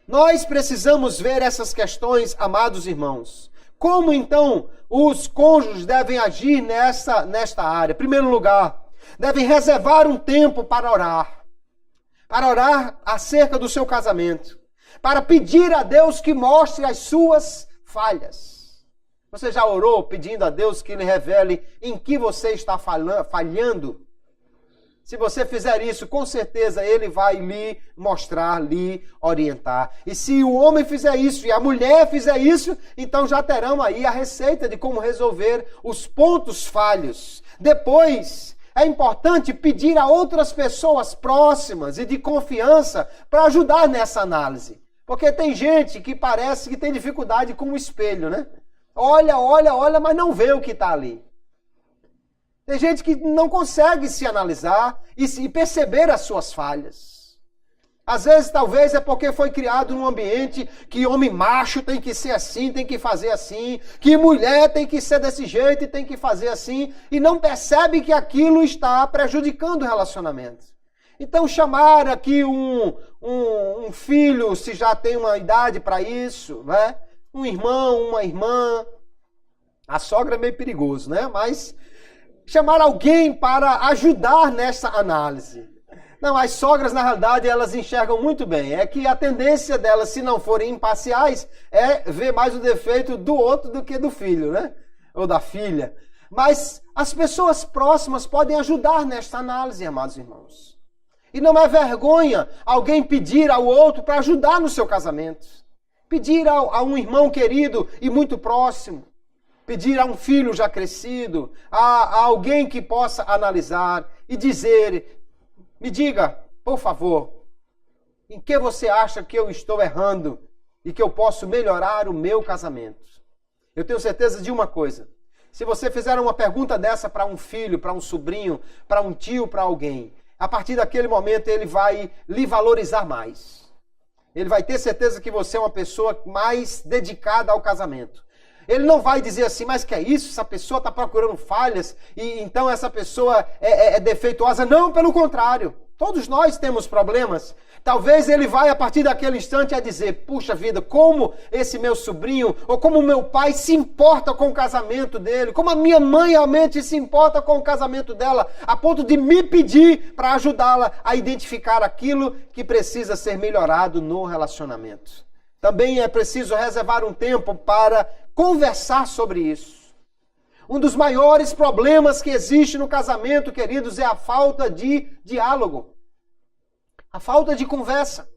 Nós precisamos ver essas questões, amados irmãos. Como então os cônjuges devem agir nesta área? Em primeiro lugar, devem reservar um tempo para orar. Para orar acerca do seu casamento. Para pedir a Deus que mostre as suas falhas. Você já orou pedindo a Deus que lhe revele em que você está falhando? Se você fizer isso, com certeza Ele vai lhe mostrar, lhe orientar. E se o homem fizer isso e a mulher fizer isso, então já terão aí a receita de como resolver os pontos falhos. Depois, é importante pedir a outras pessoas próximas e de confiança para ajudar nessa análise. Porque tem gente que parece que tem dificuldade com o espelho, né? Olha, mas não vê o que está ali. Tem gente que não consegue se analisar e perceber as suas falhas. Às vezes, talvez, é porque foi criado num ambiente que homem macho tem que ser assim, tem que fazer assim, que mulher tem que ser desse jeito e tem que fazer assim, e não percebe que aquilo está prejudicando o relacionamento. Então, chamar aqui um filho, se já tem uma idade para isso, né? Um irmão, uma irmã. A sogra é meio perigoso, né? Mas chamar alguém para ajudar nessa análise. Não, as sogras, na realidade, elas enxergam muito bem. É que a tendência delas, se não forem imparciais, é ver mais o defeito do outro do que do filho, né? Ou da filha. Mas as pessoas próximas podem ajudar nesta análise, amados irmãos. E não é vergonha alguém pedir ao outro para ajudar no seu casamento. Pedir a um irmão querido e muito próximo. Pedir a um filho já crescido, a alguém que possa analisar e dizer, me diga, por favor, em que você acha que eu estou errando e que eu posso melhorar o meu casamento? Eu tenho certeza de uma coisa. Se você fizer uma pergunta dessa para um filho, para um sobrinho, para um tio, para alguém, a partir daquele momento ele vai lhe valorizar mais. Ele vai ter certeza que você é uma pessoa mais dedicada ao casamento. Ele não vai dizer assim, mas que é isso? Essa pessoa está procurando falhas e então essa pessoa é defeituosa. Não, pelo contrário. Todos nós temos problemas. Talvez ele vai, a partir daquele instante, a dizer, puxa vida, como esse meu sobrinho, ou como o meu pai se importa com o casamento dele, como a minha mãe realmente se importa com o casamento dela, a ponto de me pedir para ajudá-la a identificar aquilo que precisa ser melhorado no relacionamento. Também é preciso reservar um tempo para conversar sobre isso. Um dos maiores problemas que existe no casamento, queridos, é a falta de diálogo. A falta de conversa.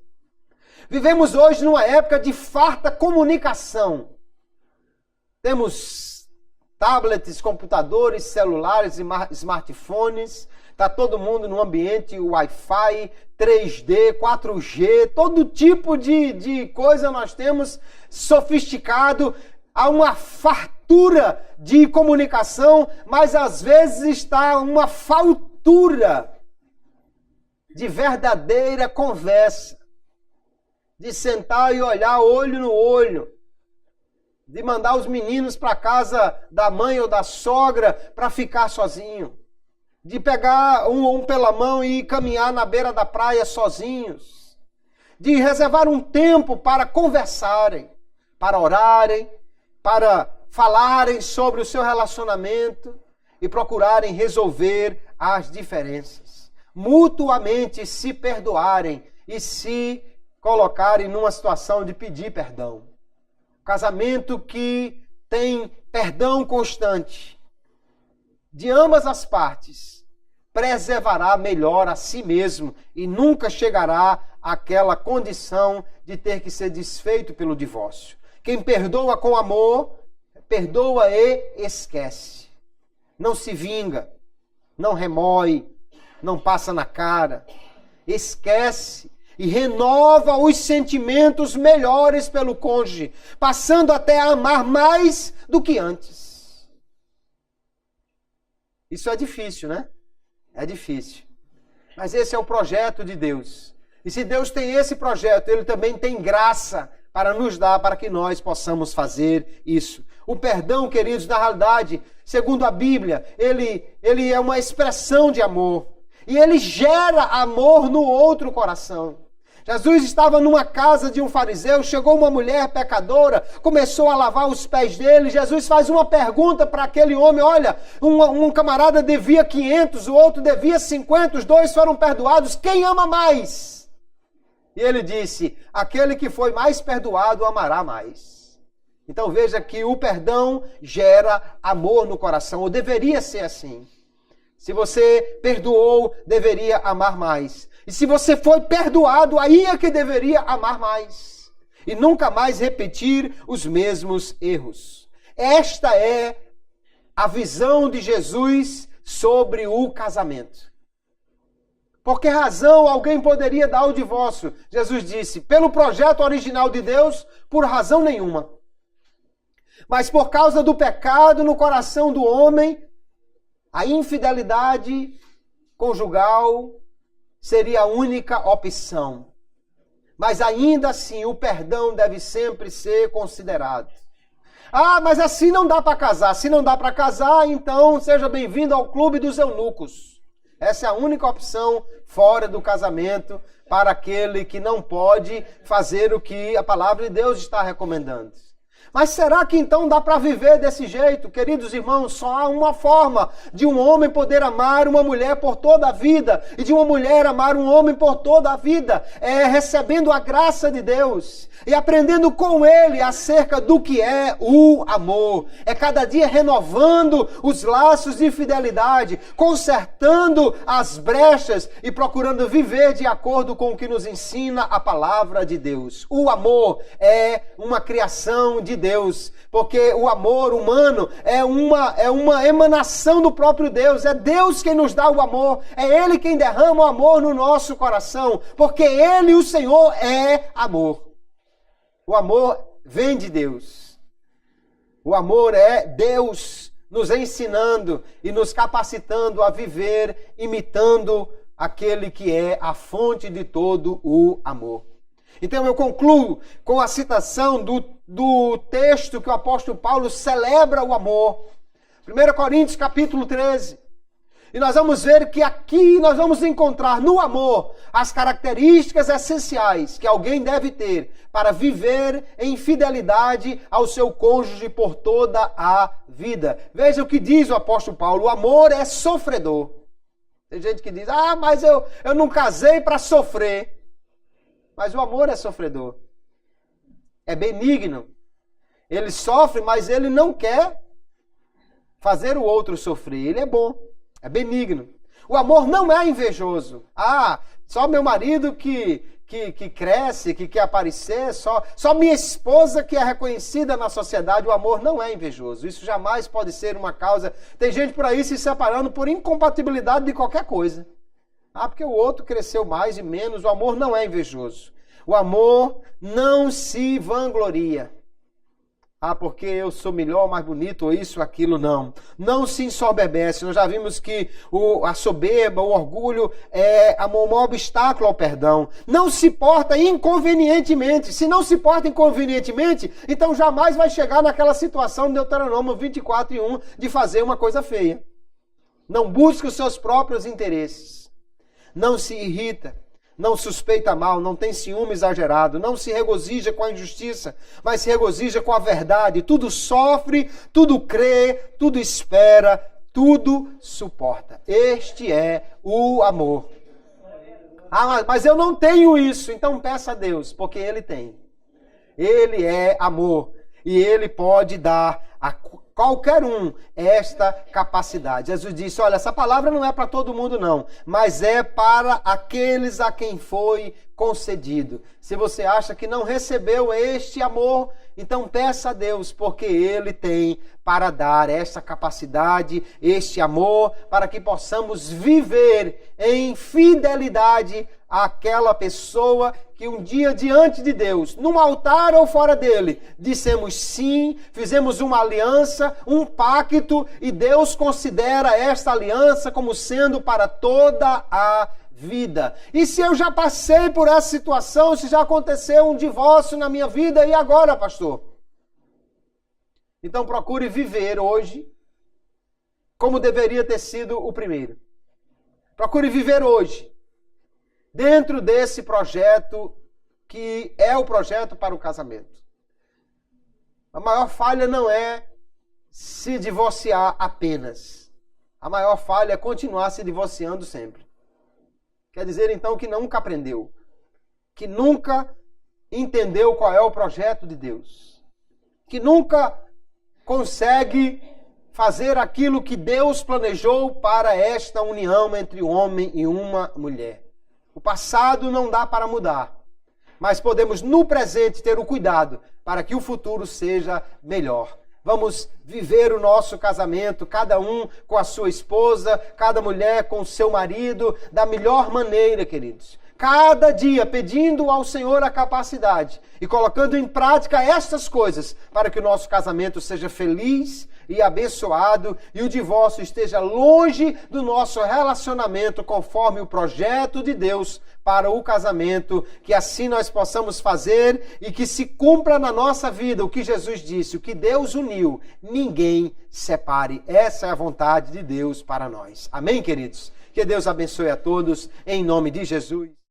Vivemos hoje numa época de farta comunicação. Temos tablets, computadores, celulares, smartphones. Está todo mundo no ambiente Wi-Fi, 3D, 4G, todo tipo de coisa nós temos sofisticado. Há uma fartura de comunicação, mas às vezes está uma faltura de verdadeira conversa, de sentar e olhar olho no olho, de mandar os meninos para casa da mãe ou da sogra para ficar sozinho, de pegar um pela mão e caminhar na beira da praia sozinhos, de reservar um tempo para conversarem, para orarem, para falarem sobre o seu relacionamento e procurarem resolver as diferenças. Mutuamente se perdoarem e se colocarem numa situação de pedir perdão. Casamento que tem perdão constante de ambas as partes preservará melhor a si mesmo e nunca chegará àquela condição de ter que ser desfeito pelo divórcio. Quem perdoa com amor, perdoa e esquece. Não se vinga, não remói, não passa na cara, esquece e renova os sentimentos melhores pelo cônjuge, passando até a amar mais do que antes. Isso é difícil, né? É difícil. Mas esse é o projeto de Deus. E se Deus tem esse projeto, Ele também tem graça para nos dar, para que nós possamos fazer isso. O perdão, queridos, na realidade, segundo a Bíblia, ele é uma expressão de amor. E ele gera amor no outro coração. Jesus estava numa casa de um fariseu, chegou uma mulher pecadora, começou a lavar os pés dele. Jesus faz uma pergunta para aquele homem, olha, um camarada devia 500, o outro devia 50, os dois foram perdoados, quem ama mais? E ele disse, aquele que foi mais perdoado amará mais. Então veja que o perdão gera amor no coração, ou deveria ser assim. Se você perdoou, deveria amar mais. E se você foi perdoado, aí é que deveria amar mais. E nunca mais repetir os mesmos erros. Esta é a visão de Jesus sobre o casamento. Por que razão alguém poderia dar o divórcio? Jesus disse, pelo projeto original de Deus, por razão nenhuma. Mas por causa do pecado no coração do homem, a infidelidade conjugal seria a única opção. Mas ainda assim, o perdão deve sempre ser considerado. Ah, mas assim não dá para casar. Se não dá para casar, então seja bem-vindo ao clube dos eunucos. Essa é a única opção fora do casamento para aquele que não pode fazer o que a palavra de Deus está recomendando. Mas será que então dá para viver desse jeito? Queridos irmãos, só há uma forma de um homem poder amar uma mulher por toda a vida e de uma mulher amar um homem por toda a vida. É recebendo a graça de Deus e aprendendo com Ele acerca do que é o amor. É cada dia renovando os laços de fidelidade, consertando as brechas e procurando viver de acordo com o que nos ensina a palavra de Deus. O amor é uma criação de Deus, porque o amor humano é uma emanação do próprio Deus. É Deus quem nos dá o amor, é Ele quem derrama o amor no nosso coração, porque Ele, o Senhor, é amor. O amor vem de Deus. O amor é Deus nos ensinando e nos capacitando a viver imitando aquele que é a fonte de todo o amor. Então eu concluo com a citação do texto que o apóstolo Paulo celebra o amor. 1 Coríntios capítulo 13. E nós vamos ver que aqui nós vamos encontrar no amor as características essenciais que alguém deve ter para viver em fidelidade ao seu cônjuge por toda a vida. Veja o que diz o apóstolo Paulo: o amor é sofredor. Tem gente que diz, mas eu não casei para sofrer. Mas o amor é sofredor. É benigno. Ele sofre, mas ele não quer fazer o outro sofrer. Ele é bom. É benigno. O amor não é invejoso. Só meu marido que cresce, que quer aparecer, só minha esposa que é reconhecida na sociedade. O amor não é invejoso. Isso jamais pode ser uma causa. Tem gente por aí se separando por incompatibilidade de qualquer coisa. Porque o outro cresceu mais e menos. O amor não é invejoso. O amor não se vangloria. Porque eu sou melhor, mais bonito, ou isso, aquilo, não. Não se ensoberbece. Nós já vimos que a soberba, o orgulho é o maior obstáculo ao perdão. Não se porta inconvenientemente. Se não se porta inconvenientemente, então jamais vai chegar naquela situação de Deuteronômio 24:1 de fazer uma coisa feia. Não busca os seus próprios interesses. Não se irrita. Não suspeita mal, não tem ciúme exagerado, não se regozija com a injustiça, mas se regozija com a verdade. Tudo sofre, tudo crê, tudo espera, tudo suporta. Este é o amor. Mas eu não tenho isso, então peça a Deus, porque Ele tem. Ele é amor e Ele pode dar a qualquer um esta capacidade. Jesus disse, olha, essa palavra não é para todo mundo não, mas é para aqueles a quem foi concedido. Se você acha que não recebeu este amor, então peça a Deus, porque Ele tem para dar esta capacidade, este amor, para que possamos viver em fidelidade àquela pessoa que um dia diante de Deus, num altar ou fora dele, dissemos sim, fizemos uma aliança, um pacto, e Deus considera esta aliança como sendo para toda a vida. E se eu já passei por essa situação, se já aconteceu um divórcio na minha vida, e agora, pastor? Então procure viver hoje como deveria ter sido o primeiro. Procure viver hoje dentro desse projeto que é o projeto para o casamento. A maior falha não é se divorciar apenas. A maior falha é continuar se divorciando sempre. Quer dizer, então, que nunca aprendeu. Que nunca entendeu qual é o projeto de Deus. Que nunca consegue fazer aquilo que Deus planejou para esta união entre um homem e uma mulher. O passado não dá para mudar, mas podemos no presente ter o cuidado para que o futuro seja melhor. Vamos viver o nosso casamento, cada um com a sua esposa, cada mulher com o seu marido, da melhor maneira, queridos. Cada dia pedindo ao Senhor a capacidade e colocando em prática estas coisas para que o nosso casamento seja feliz e abençoado e o divórcio esteja longe do nosso relacionamento conforme o projeto de Deus para o casamento, que assim nós possamos fazer e que se cumpra na nossa vida o que Jesus disse, o que Deus uniu, ninguém separe. Essa é a vontade de Deus para nós. Amém, queridos? Que Deus abençoe a todos, em nome de Jesus.